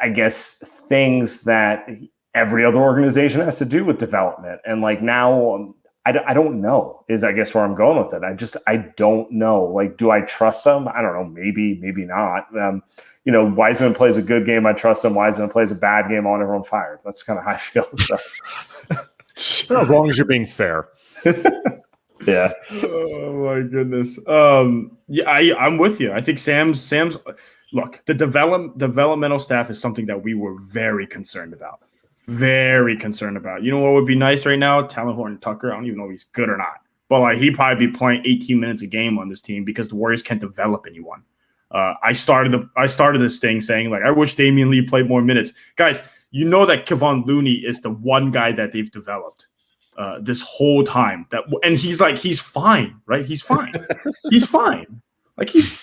D: I guess, things that every other organization has to do with development. And like now, I don't know is I guess where I'm going with it. I don't know. Like, do I trust them? I don't know. Maybe not. You know, Wiseman plays a good game, I trust him. Wiseman plays a bad game, I want everyone fired. That's kind of how I feel. So.
B: As long as you're being fair.
D: Yeah.
C: Oh my goodness. Yeah, I'm with you. I think Sam's look, the developmental staff is something that we were very concerned about. Very concerned about. You know what would be nice right now? Talon Horton Tucker. I don't even know if he's good or not. But like, he'd probably be playing 18 minutes a game on this team because the Warriors can't develop anyone. I started this thing saying, like, I wish Damian Lee played more minutes. Guys, you know that Kevon Looney is the one guy that they've developed this whole time. And he's fine, right? He's fine. He's fine. Like, he's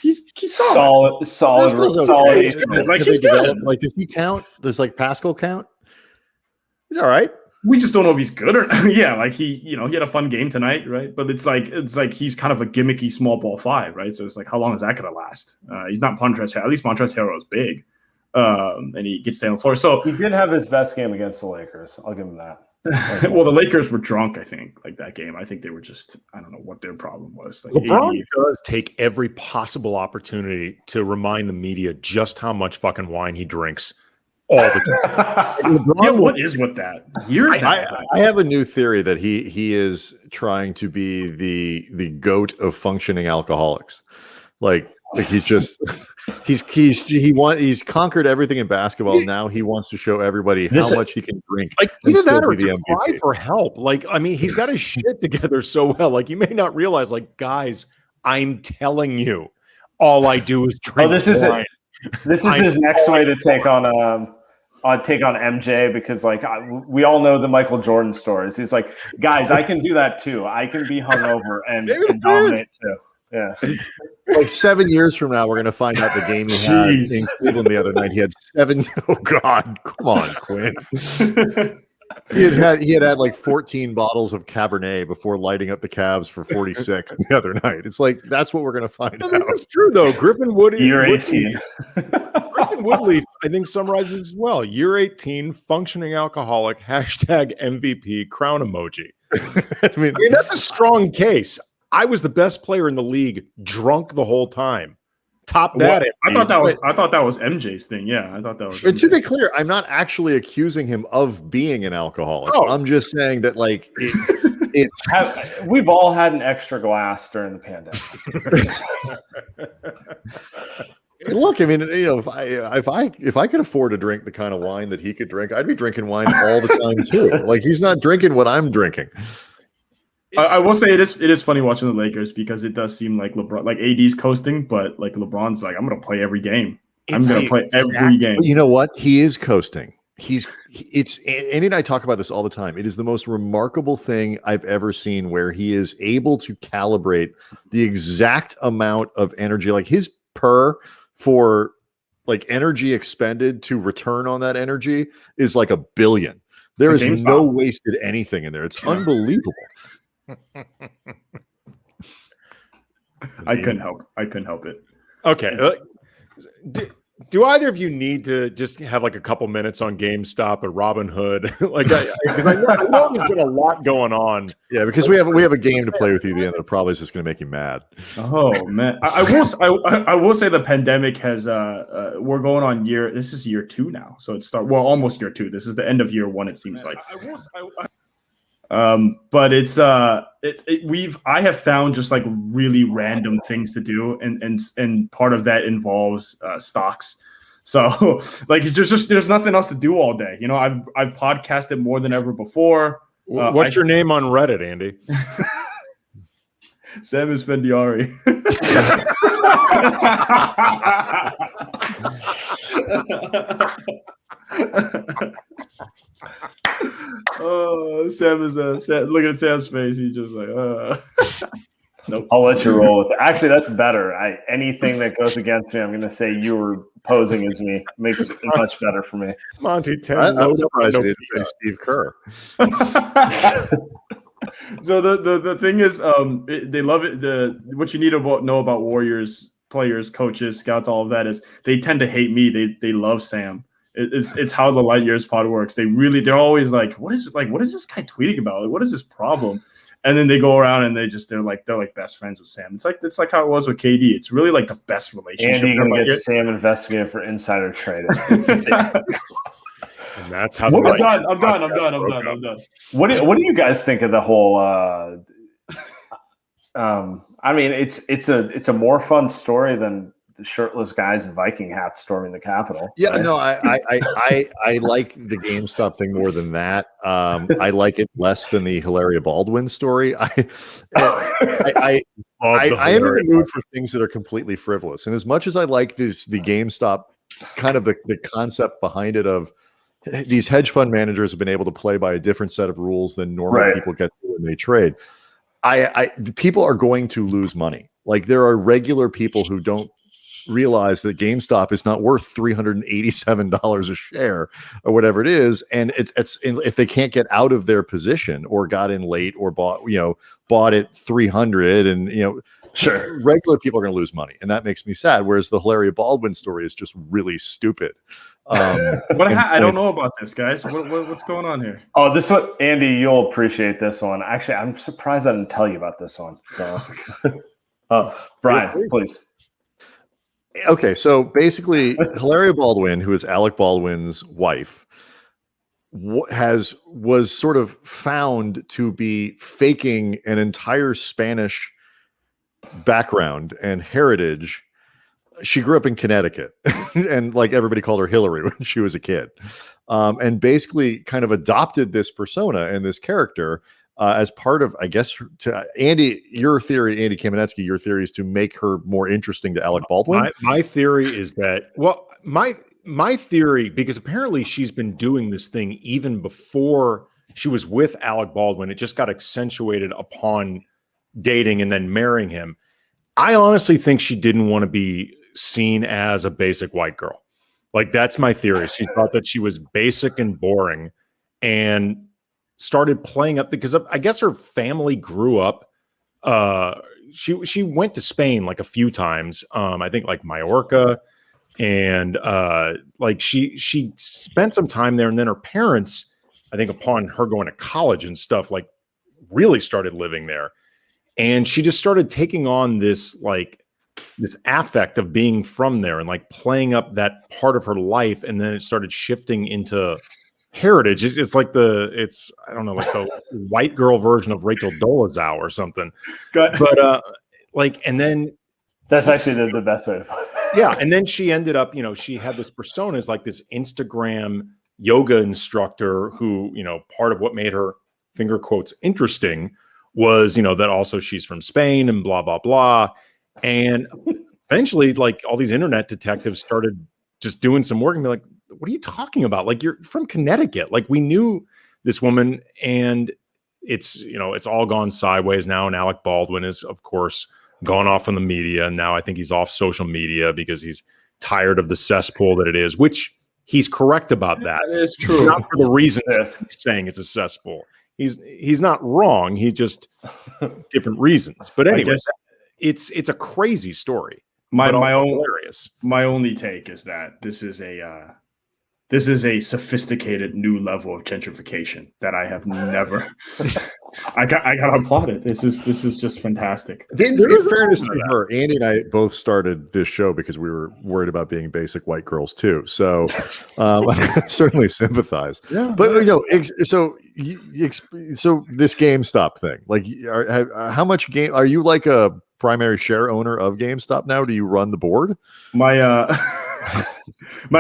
C: solid.
D: Solid.
C: He's good. Like, he's good.
A: Like, does he count? Does like Pascal count? He's all right.
C: We just don't know if he's good or not. Yeah, like he had a fun game tonight, right? But it's like he's kind of a gimmicky small ball five, right? So it's like, how long is that going to last? He's not Montrezl Harrell. At least Montrezl Harrell is big, and he gets down the floor. So
D: he did have his best game against the Lakers. I'll give him that.
C: Well, the Lakers were drunk, I think, like that game. I think they were just, I don't know what their problem was. Like,
B: LeBron does take every possible opportunity to remind the media just how much fucking wine he drinks all the time.
C: Yeah, what is with that?
A: I have a new theory that he is trying to be the goat of functioning alcoholics. Like he's just he's conquered everything in basketball. Now he wants to show everybody how much he can drink.
B: Like, either that or to cry for help. Like, I mean, he's got his shit together so well. Like, you may not realize, like, guys, I'm telling you, all I do is drink.
D: This is his next way to take on MJ, because like we all know the Michael Jordan stories. He's like, guys, I can do that too. I can be hungover and dominate too. Yeah.
A: Like 7 years from now, we're going to find out the game he had in Cleveland the other night. He had 7. Oh God, come on, Quinn. He had like 14 bottles of Cabernet before lighting up the Cavs for 46 the other night. It's like, that's what we're going to find out.
B: That's true though. Griffin Woodley,
D: year 18.
B: Griffin Woodley, I think, summarizes as well. Year 18, functioning alcoholic, #MVP, crown emoji. I mean, that's a strong case. I was the best player in the league, drunk the whole time. Top that.
C: I thought that was MJ's thing. Yeah, I thought that was.
A: But to be clear, I'm not actually accusing him of being an alcoholic.
C: Oh.
A: I'm just saying that, like,
D: we've all had an extra glass during the pandemic.
A: Look, I mean, you know, if I could afford to drink the kind of wine that he could drink, I'd be drinking wine all the time too. Like, he's not drinking what I'm drinking.
C: I will say it is funny watching the Lakers, because it does seem like LeBron, like AD's coasting, but like LeBron's like, I'm going to play every game. I'm going to play every game.
A: You know what? He is coasting. Andy and I talk about this all the time. It is the most remarkable thing I've ever seen, where he is able to calibrate the exact amount of energy, like his for like energy expended to return on that energy is like 1 billion. There is no wasted anything in there. It's unbelievable.
C: I couldn't help it.
B: Okay. Do either of you need to just have like a couple minutes on GameStop or Robinhood? Because I know there's been a lot going on.
A: Yeah, because we have a game to play with you at the end that probably is just going to make you mad.
C: Oh man, I will say the pandemic has we're going on this is year 2 now, so almost year 2. This is the end of year 1. It seems like. But I have found just like really random things to do, and part of that involves stocks. So like, there's nothing else to do all day. You know, I've podcasted more than ever before.
B: What's your name on Reddit, Andy?
C: Sam Esfandiari. Oh, Sam is look at Sam's face. He's just like, nope.
D: I'll let you roll with it. Actually, that's better. Anything that goes against me, I'm going to say you were posing as me. Makes it much better for me.
B: Monty,
A: I was surprised you didn't say Steve Kerr.
C: So the thing is, they love it. What you need to know about Warriors players, coaches, scouts, all of that is they tend to hate me. They love Sam. It's how the Light Years pod works. They're always like, what is this guy tweeting about? Like, what is this problem? And then they go around and they're like best friends with Sam. It's like how it was with KD. It's really like the best relationship.
D: Andy gonna get Sam investigated for insider trading.
B: And that's how
C: I'm done.
D: What do you guys think of the whole? I mean, it's a more fun story than the shirtless guys in Viking hats storming the Capitol.
A: Yeah,
D: right?
A: no, I like the GameStop thing more than that. I like it less than the Hilaria Baldwin story. I am in the mood for things that are completely frivolous. And as much as I like the GameStop kind of the concept behind it of these hedge fund managers have been able to play by a different set of rules than normal people get to when they trade. The people are going to lose money. Like there are regular people who don't realize that GameStop is not worth $387 a share or whatever it is, and it's if they can't get out of their position or got in late or bought at 300, and
C: sure,
A: regular people are going to lose money, and that makes me sad. Whereas the Hilaria Baldwin story is just really stupid.
C: I don't know about this, guys. What's going on here?
D: Oh, this one, Andy, you'll appreciate this one. Actually, I'm surprised I didn't tell you about this one. So, Brian, please.
A: Okay, so basically, Hilaria Baldwin, who is Alec Baldwin's wife, was sort of found to be faking an entire Spanish background and heritage. She grew up in Connecticut, and like everybody called her Hillary when she was a kid, and basically kind of adopted this persona and this character as part of, I guess, to Andy, your theory, Andy Kamenetsky, your theory is to make her more interesting to Alec Baldwin.
B: My theory is that, my theory, because apparently she's been doing this thing even before she was with Alec Baldwin. It just got accentuated upon dating and then marrying him. I honestly think she didn't want to be seen as a basic white girl. Like, that's my theory. She thought that she was basic and boring and started playing up because I guess her family grew up. She went to Spain like a few times. I think like Mallorca, and like she spent some time there, and then her parents, I think upon her going to college and stuff, like really started living there. And she just started taking on this affect of being from there and like playing up that part of her life. And then it started shifting into heritage. It's like I don't know, like the white girl version of Rachel Dolezal or something. But and then
D: that's actually the best way to put it.
B: Yeah. And then she ended up, she had this persona as like this Instagram yoga instructor who, part of what made her finger quotes interesting was, that also she's from Spain and blah, blah, blah. And eventually, like, all these internet detectives started just doing some work and be like, what are you talking about? Like, you're from Connecticut. Like, we knew this woman, and it's all gone sideways now. And Alec Baldwin is, of course, gone off on the media. And now I think he's off social media because he's tired of the cesspool that it is, which he's correct about that.
C: That is true.
B: It's not for the reason he's saying it's a cesspool. He's not wrong. He just different reasons. But anyway, it's a crazy story. Hilarious.
C: My only take is that this is a sophisticated new level of gentrification that I have never. I gotta applaud it. This is just fantastic.
A: In fairness to her, Andy and I both started this show because we were worried about being basic white girls too. So I certainly sympathize.
B: Yeah,
A: but so this GameStop thing, like, how much game are you like a primary share owner of GameStop now? Do you run the board?
C: My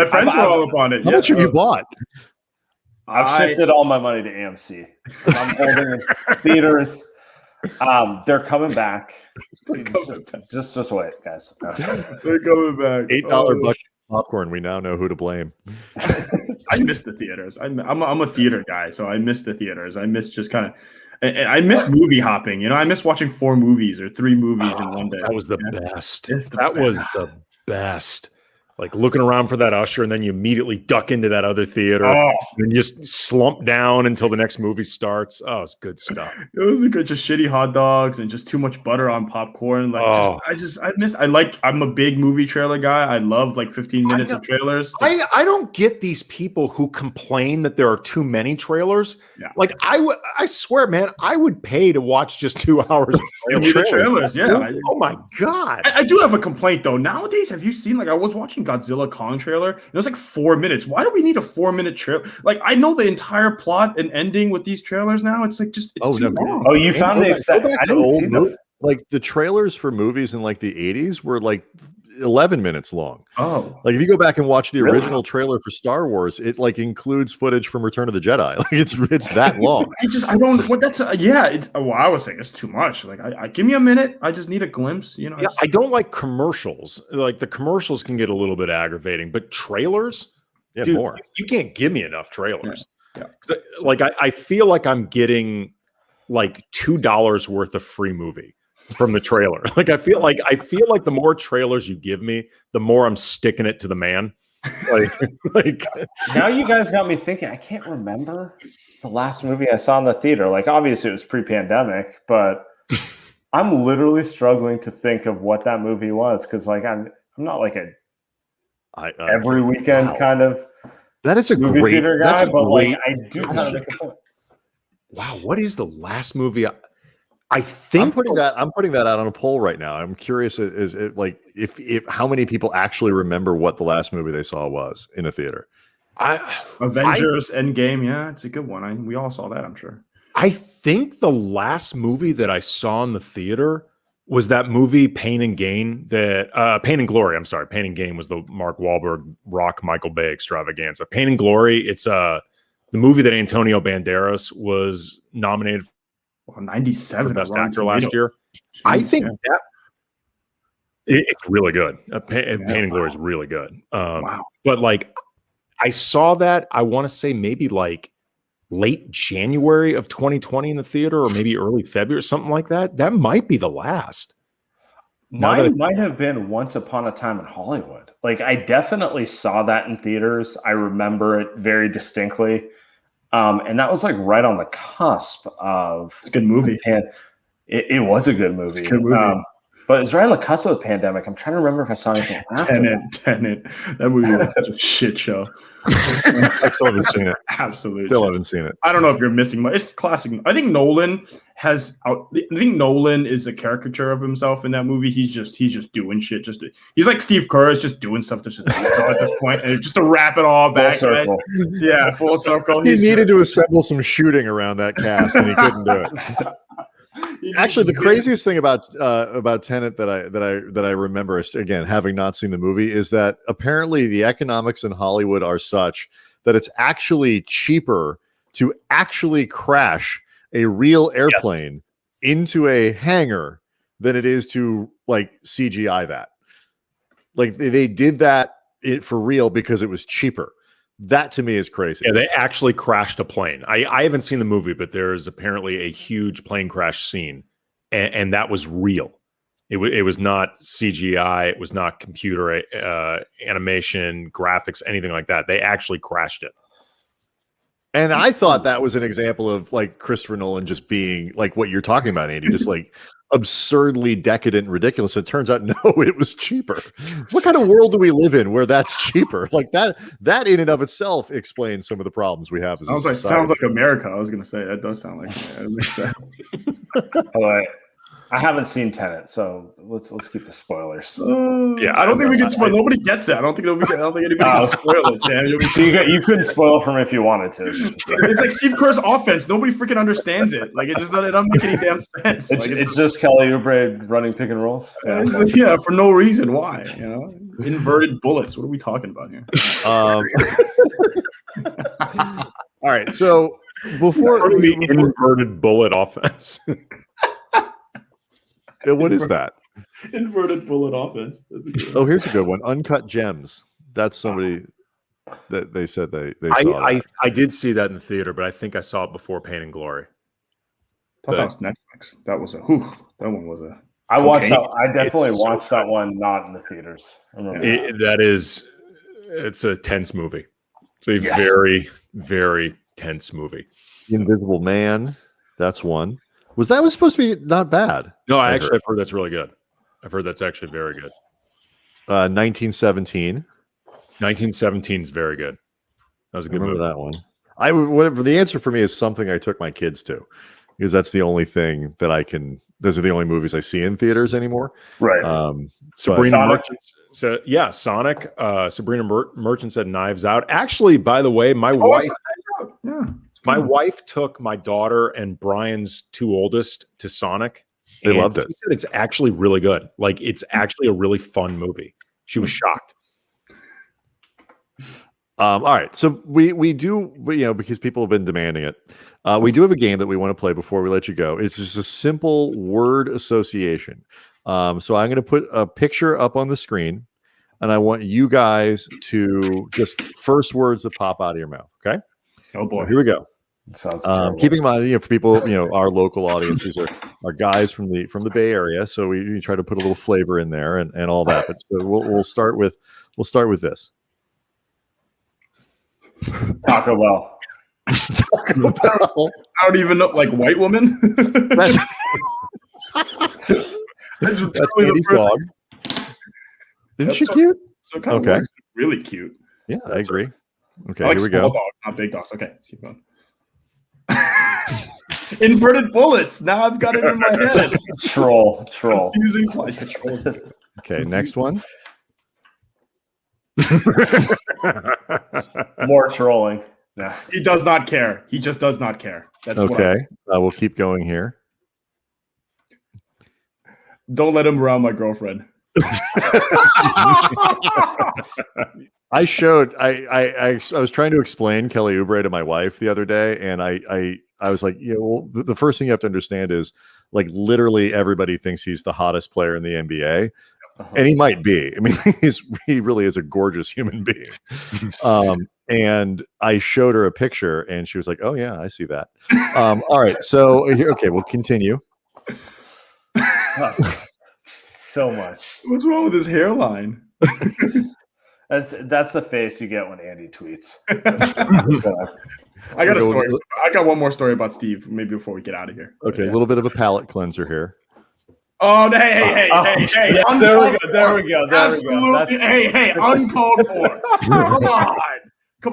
C: friends were all up on it.
A: How much have you bought?
D: I've shifted all my money to AMC. I'm holding in theaters. They're coming back. Just wait, guys.
C: They're coming back.
A: $8 buck popcorn, we now know who to blame.
C: I miss the theaters. I'm a theater guy, so I miss the theaters. I miss just kind of. I miss movie hopping. I miss watching 4 movies or 3 movies in one day.
B: That was the best.
C: It's the
B: That was
C: best.
B: the best. Like looking around for that usher, and then you immediately duck into that other theater and just slump down until the next movie starts. Oh, it's good stuff.
C: It was good, just shitty hot dogs and just too much butter on popcorn. I'm a big movie trailer guy. I love like 15 minutes of trailers.
B: I don't get these people who complain that there are too many trailers.
C: Yeah.
B: Like I swear, man, I would pay to watch just 2 hours of
C: trailers. Yeah.
B: Oh my God.
C: I do have a complaint though. Nowadays, have you seen, like, I was watching Godzilla Kong trailer. It was like 4 minutes. Why do we need a 4-minute trailer? Like, I know the entire plot and ending with these trailers now. It's like too long.
D: Oh, you found the excitement. I didn't see that.
A: Like the trailers for movies in like the 80s were like 11 minutes long.
C: Oh,
A: like if you go back and watch the original trailer for Star Wars, it like includes footage from Return of the Jedi. Like it's that long.
C: I don't. What that's yeah. It's I was saying it's too much. Like I give me a minute. I just need a glimpse.
B: Yeah, I don't like commercials. Like the commercials can get a little bit aggravating, but trailers, dude,
A: more.
B: You can't give me enough trailers.
C: Yeah.
B: Like I feel like I'm getting like $2 worth of free movie from the trailer. Like I feel like the more trailers you give me, the more I'm sticking it to the man. Like
D: now you guys got me thinking. I can't remember the last movie I saw in the theater. Like obviously it was pre-pandemic, but I'm literally struggling to think of what that movie was because like I'm not like every weekend kind of.
A: That is a
D: movie
A: great
D: theater guy,
A: that's a
D: but
A: great
D: like I do kind of make a point.
B: Wow, what is the last movie? I
A: I'm
B: think
A: putting that out on a poll right now. I'm curious is it like if how many people actually remember what the last movie they saw was in a theater.
C: Avengers Endgame, yeah, it's a good one. We all saw that, I'm sure.
B: I think the last movie that I saw in the theater was that movie Pain and Gain, Pain and Glory. I'm sorry, Pain and Gain was the Mark Wahlberg Rock Michael Bay extravaganza. Pain and Glory, it's the movie that Antonio Banderas was nominated
C: 97
B: for Best Actor last year. Jeez, I think that it's really good. Pain and Glory is really good.
C: Wow.
B: But like I saw that, I want to say maybe like late January of 2020 in the theater or maybe early February, something like that. That might be the last.
D: Mine might have been Once Upon a Time in Hollywood. Like I definitely saw that in theaters. I remember it very distinctly. And that was like right on the cusp of
C: it's a good movie.
D: It was a good movie.
C: It's a good movie.
D: But it's right on the cusp of the pandemic. I'm trying to remember if I saw anything after
C: Tenet. That movie was such a shit show.
A: I still haven't seen it.
C: Absolutely.
A: Still haven't seen it.
C: I don't know if you're missing much. It's classic. I think Nolan is a caricature of himself in that movie. He's just doing shit. He's like Steve Kerr is just doing stuff at this point. And just to wrap it all back, guys. Yeah, full circle.
A: He needed to assemble some shooting around that cast, and he couldn't do it. Actually, the craziest thing about Tenet that I remember, again, having not seen the movie, is that apparently the economics in Hollywood are such that it's actually cheaper to actually crash a real airplane into a hangar than it is to like CGI that. Like they did that for real because it was cheaper. That to me is crazy.
B: Yeah, they actually crashed a plane. I haven't seen the movie, but there's apparently a huge plane crash scene, and that was real. It was not CGI. It was not computer animation, graphics, anything like that. They actually crashed it.
A: And I thought that was an example of like Christopher Nolan just being like what you're talking about, Andy, just like absurdly decadent and ridiculous. It turns out, no, it was cheaper. What kind of world do we live in where that's cheaper? Like that in and of itself explains some of the problems we have.
C: Sounds like America. I was going to say that does sound like it makes sense.
D: All right. I haven't seen Tenet, so let's keep the spoilers.
C: Yeah, I don't think we can spoil. Nobody gets it. I don't think anybody can spoil it, Sam.
D: So you couldn't spoil it from if you wanted to.
C: It's like Steve Kerr's offense. Nobody freaking understands it. Like it doesn't make any damn sense.
D: It's just Kelly Oubre running pick and rolls.
C: Yeah, for no reason. Why? Inverted bullets. What are we talking about here?
A: All right, so before
B: the inverted bullet offense.
A: What is that?
C: Inverted bullet offense.
A: Oh, here's a good one. Uncut Gems. That's somebody that they said they saw.
B: I did see that in the theater, but I think I saw it before Pain and Glory.
C: I thought that was Netflix. That was that one was a.
D: I watched that. I definitely watched that one, not in the theaters. I remember
B: It's a tense movie. It's a very, very tense movie.
A: The Invisible Man. That's one. Was supposed to be not bad?
B: No, I've heard that's really good. I've heard that's actually very good.
A: 1917.
B: 1917 is very good. That was a good movie.
A: That one. The answer for me is something I took my kids to, because that's the only thing that I can. Those are the only movies I see in theaters anymore.
D: Right.
B: Sabrina Merchant said, Sonic. Sabrina Merchant said Knives Out. Actually, by the way, my wife took my daughter and Brian's two oldest to Sonic.
A: They loved it.
B: She said it's actually really good. Like, it's actually a really fun movie. She was shocked.
A: All right. So we do, because people have been demanding it. We do have a game that we want to play before we let you go. It's just a simple word association. So I'm going to put a picture up on the screen, and I want you guys to just first words that pop out of your mouth. Okay.
C: Oh boy.
A: So here we go.
D: Sounds
A: keeping in mind, for people, our local audience, these are guys from the Bay Area. So we try to put a little flavor in there and all that. But so we'll start with this.
C: Taco Bell. Taco Bell. I don't even know, like white woman.
A: That's Andy's dog. Isn't she cute? Okay.
C: Really cute.
A: Yeah, I agree. Okay,
C: here we go. Dogs, not big dogs. Okay, let's keep going. Inverted bullets. Now I've got it in my head.
D: Troll.
C: Confusing.
A: Okay, next one.
D: More trolling.
C: Yeah. He does not care. He just does not care. That's
A: okay. We'll keep going here.
C: Don't let him around my girlfriend.
A: I was trying to explain Kelly Oubre to my wife the other day, and I was like, the first thing you have to understand is, like, literally everybody thinks he's the hottest player in the NBA. And he might be. I mean, he really is a gorgeous human being. And I showed her a picture, and she was like, "Oh yeah, I see that." All right, so here, okay, we'll continue.
D: So much.
C: What's wrong with his hairline?
D: That's the face you get when Andy tweets.
C: I got a story. I got one more story about Steve. Maybe before we get out of here.
A: Okay, a little bit of a palate cleanser here.
C: Oh, hey!
D: Yes, there we go.
C: Absolutely. Hey, uncalled for. Come on.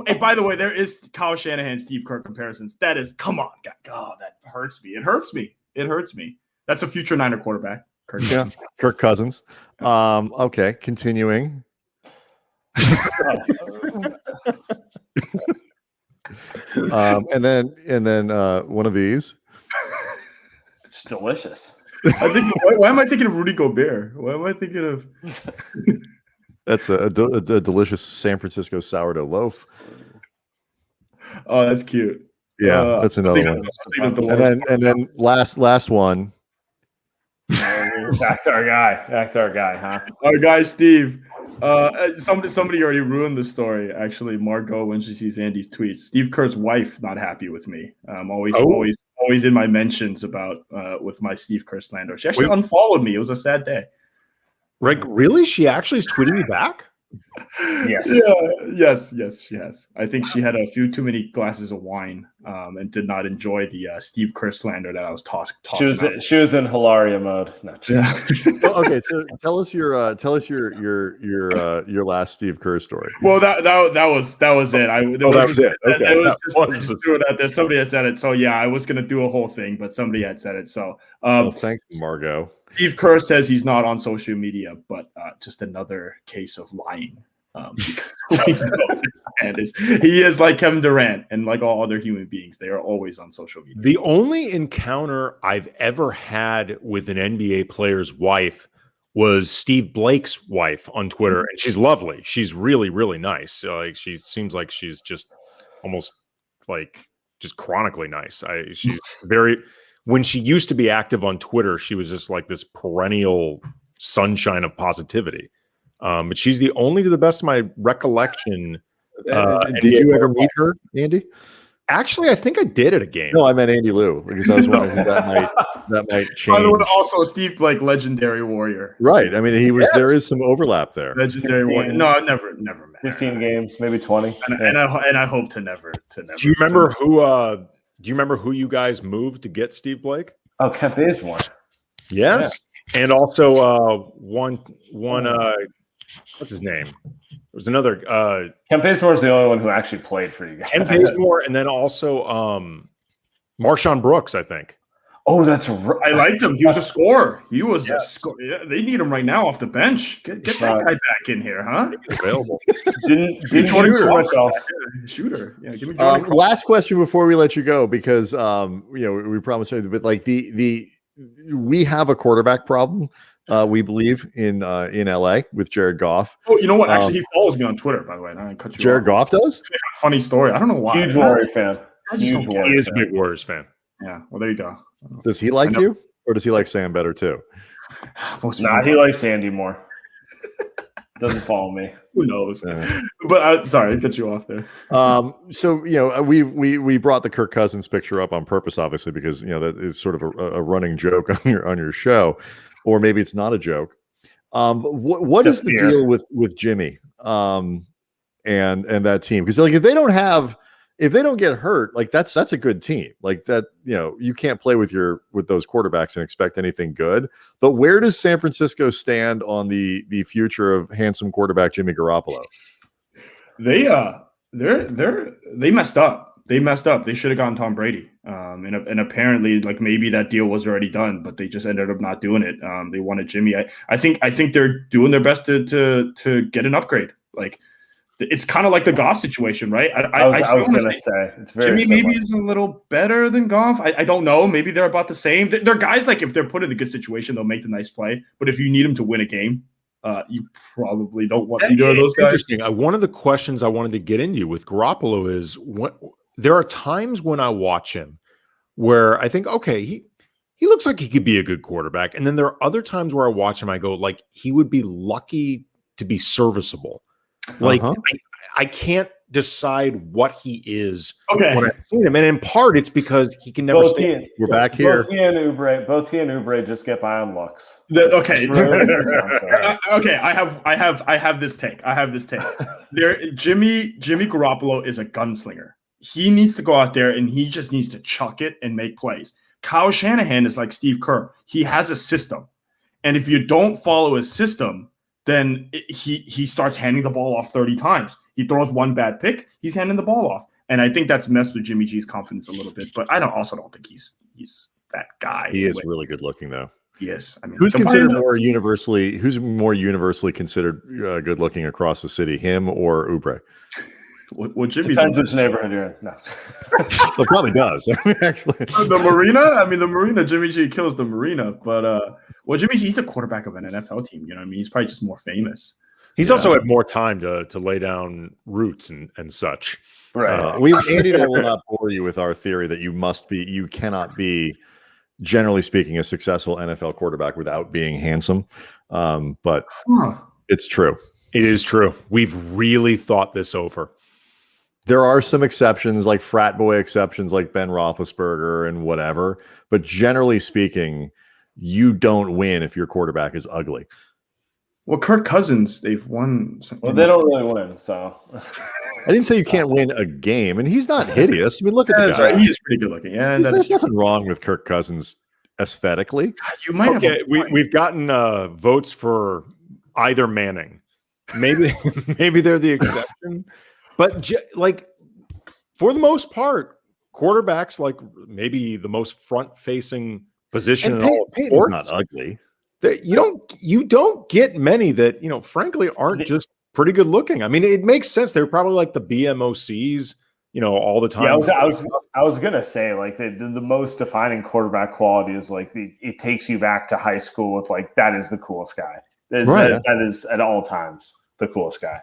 C: Hey, by the way, there is Kyle Shanahan, Steve Kerr comparisons. That is, come on. God, that hurts me. It hurts me. That's a future Niner quarterback.
A: Kirk Cousins. Okay, continuing. And then one of these.
D: It's delicious.
C: I think. Why am I thinking of Rudy Gobert? Why am I thinking of?
A: That's a delicious San Francisco sourdough loaf.
C: Oh, that's cute.
A: Yeah, that's another one. And then last one.
D: Back to our guy, huh?
C: Our guy Steve. Somebody already ruined the story. Actually, Margot, when she sees Andy's tweets, Steve Kerr's wife not happy with me. Always in my mentions about with my Steve Kerr slander. She actually unfollowed me. It was a sad day.
B: Like, really? She actually is tweeting you back?
D: Yes.
C: Yeah. Yes, she has. I think she had a few too many glasses of wine and did not enjoy the Steve Kerr slander that I was tossing.
D: She was in Hilaria mode.
A: Okay, so tell us your last Steve Kerr story.
C: Well, that was it. That was it. Okay. It was just doing that. There's somebody that said it. So yeah, I was gonna do a whole thing, but somebody had said it. So
A: thanks, Margot.
C: Steve Kerr says he's not on social media, but just another case of lying. Because he is like Kevin Durant and like all other human beings. They are always on social media.
B: The only encounter I've ever had with an NBA player's wife was Steve Blake's wife on Twitter, and she's lovely. She's really, really nice. Like, she seems like she's just almost like just chronically nice. She's very. When she used to be active on Twitter, she was just like this perennial sunshine of positivity. But she's the only, to the best of my recollection.
A: Did you ever meet her, Andy?
B: Actually, I think I did at a game.
A: No, I meant Andy Liu because I was wondering who that might change.
C: By the way, also Steve Blake, legendary warrior.
A: Right. I mean, he was. Yes. There is some overlap there.
C: Legendary warrior. No, I never met.
D: 15 games, maybe 20.
C: And I hope to never.
B: Do you remember who? Do you remember who you guys moved to get Steve Blake?
D: Oh, Kent Bazemore.
B: Yes, yeah. And also one. What's his name? There was another.
D: Kent Bazemore is the only one who actually played for you guys.
B: Kent Bazemore, and then also Marshawn Brooks, I think.
D: Oh, that's
C: I liked him. He was a scorer. He was a scorer. Yeah, they need him right now off the bench. Get that guy back in here, huh?
B: Available.
C: didn't shooter. Yeah, give me Jordan.
A: Last question before we let you go, because we promised you, but like we have a quarterback problem. We believe in LA with Jared Goff.
C: Oh, you know what? Actually, he follows me on Twitter, by the way. I cut you
A: Jared
C: off.
A: Goff does?
C: Funny story. I don't know why.
D: Huge Warrior fan.
B: He is a big Warriors fan.
C: Yeah. Well, there you go.
A: Does he like you, or does he like Sam better too?
D: Nah, he likes Andy more. Doesn't follow me.
C: Who knows? But sorry, I cut you off there.
A: So we brought the Kirk Cousins picture up on purpose, obviously, because that is sort of a running joke on your show, or maybe it's not a joke. What is the deal with Jimmy and that team? Because like if they don't get hurt, like that's a good team. Like that, you can't play with those quarterbacks and expect anything good. But where does San Francisco stand on the future of handsome quarterback Jimmy Garoppolo?
C: They messed up. They should have gotten Tom Brady. And apparently, like maybe that deal was already done, but they just ended up not doing it. They wanted Jimmy. I think they're doing their best to get an upgrade. Like. It's kind of like the Goff situation, right? I was going to say it's very Jimmy similar. Maybe is a little better than Goff. I don't know. Maybe they're about the same. They're guys like if they're put in a good situation, they'll make the nice play. But if you need them to win a game, you probably don't want either of those guys.
B: Interesting. One of the questions I wanted to get into with Garoppolo is there are times when I watch him where I think, okay, he looks like he could be a good quarterback, and then there are other times where I watch him, I go like he would be lucky to be serviceable. Like I can't decide what he is when I've seen him, and in part it's because he can never stay.
A: We're back here.
D: Both he and Oubre just get by on looks.
C: Okay. I have this take. Jimmy Garoppolo is a gunslinger. He needs to go out there and he just needs to chuck it and make plays. Kyle Shanahan is like Steve Kerr. He has a system, and if you don't follow his system, then he starts handing the ball off 30 times. He throws one bad pick, he's handing the ball off. And I think that's messed with Jimmy G's confidence a little bit. But I also don't think he's that guy.
A: He is really good looking, though.
C: Yes. I mean,
A: who's more universally considered good looking across the city, him or Oubre?
C: Well, Jimmy's
D: depends which neighborhood you're in. No.
A: Well, it probably does. I mean, actually,
C: the marina. Jimmy G kills the marina, but Jimmy G's a quarterback of an NFL team. You know what I mean? He's probably just more famous.
B: He's also had more time to lay down roots and such.
D: Right.
A: Andy and I will not bore you with our theory that you cannot be, generally speaking, a successful NFL quarterback without being handsome. But it's true.
B: It is true. We've really thought this over.
A: There are some exceptions, like frat boy exceptions, like Ben Roethlisberger and whatever. But generally speaking, you don't win if your quarterback is ugly.
C: Well, Kirk Cousins, they've won.
D: Well, they don't really win, so.
A: I didn't say you can't win a game, and he's not hideous. I mean, look at the guy.
C: Right. He is pretty good looking. Yeah,
A: there's nothing wrong with Kirk Cousins aesthetically.
C: You might have.
B: We've gotten votes for either Manning. Maybe they're the exception. But like for the most part, quarterbacks like maybe the most front-facing position in all of sports.
A: Not ugly.
B: You don't get many that frankly aren't just pretty good looking. I mean, it makes sense. They're probably like the BMOCs, all the time.
D: Yeah, I was gonna say like the most defining quarterback quality is like it takes you back to high school with like that is the coolest guy. That is at all times the coolest guy.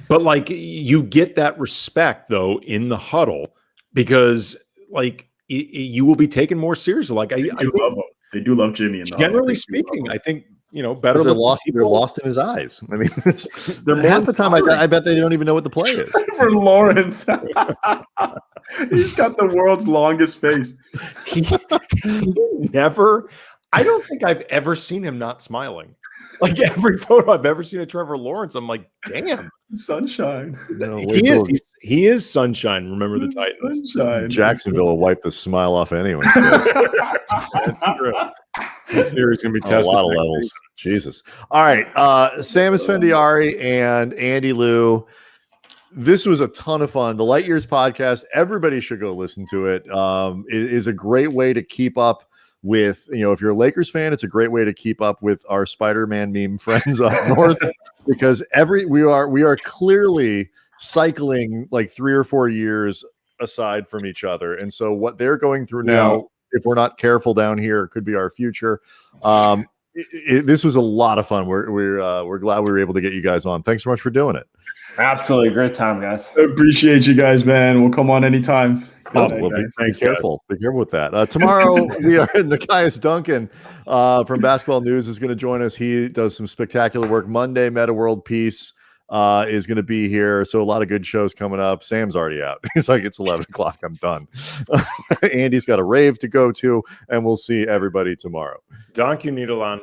B: But like you get that respect though in the huddle because like you will be taken more seriously. Like I do
C: love him. They do love Jimmy.
B: Generally speaking, I think better.
A: They're lost in his eyes. I mean, half the time I bet they don't even know what the play is.
C: For Lawrence, he's got the world's longest face.
B: I don't think I've ever seen him not smiling. Like every photo I've ever seen of Trevor Lawrence, I'm like, damn,
C: sunshine.
B: He is sunshine. Remember the Titans.
C: Sunshine.
A: Jacksonville will wipe the smile off anyone.
B: There's going to be tested
A: a lot of levels. Jesus. All right. Sam Esfandiari and Andy Liu. This was a ton of fun. The Light Years podcast. Everybody should go listen to it. It is a great way to keep up with, if you're a Lakers fan, it's a great way to keep up with our Spider-Man meme friends up north, because we are clearly cycling like 3 or 4 years aside from each other. And so what they're going through now, if we're not careful down here, could be our future. This was a lot of fun. We're glad we were able to get you guys on. Thanks so much for doing it.
D: Absolutely. Great time, guys.
C: I appreciate you guys, man. We'll come on anytime.
A: Be careful. Be careful with that. Tomorrow we are in Nikias Duncan from Basketball News is going to join us. He does some spectacular work. Monday, Meta World Peace is going to be here. So a lot of good shows coming up. Sam's already out. He's like, it's 11 o'clock. I'm done. Andy's got a rave to go to, and we'll see everybody tomorrow.
B: Dank you, Niederland.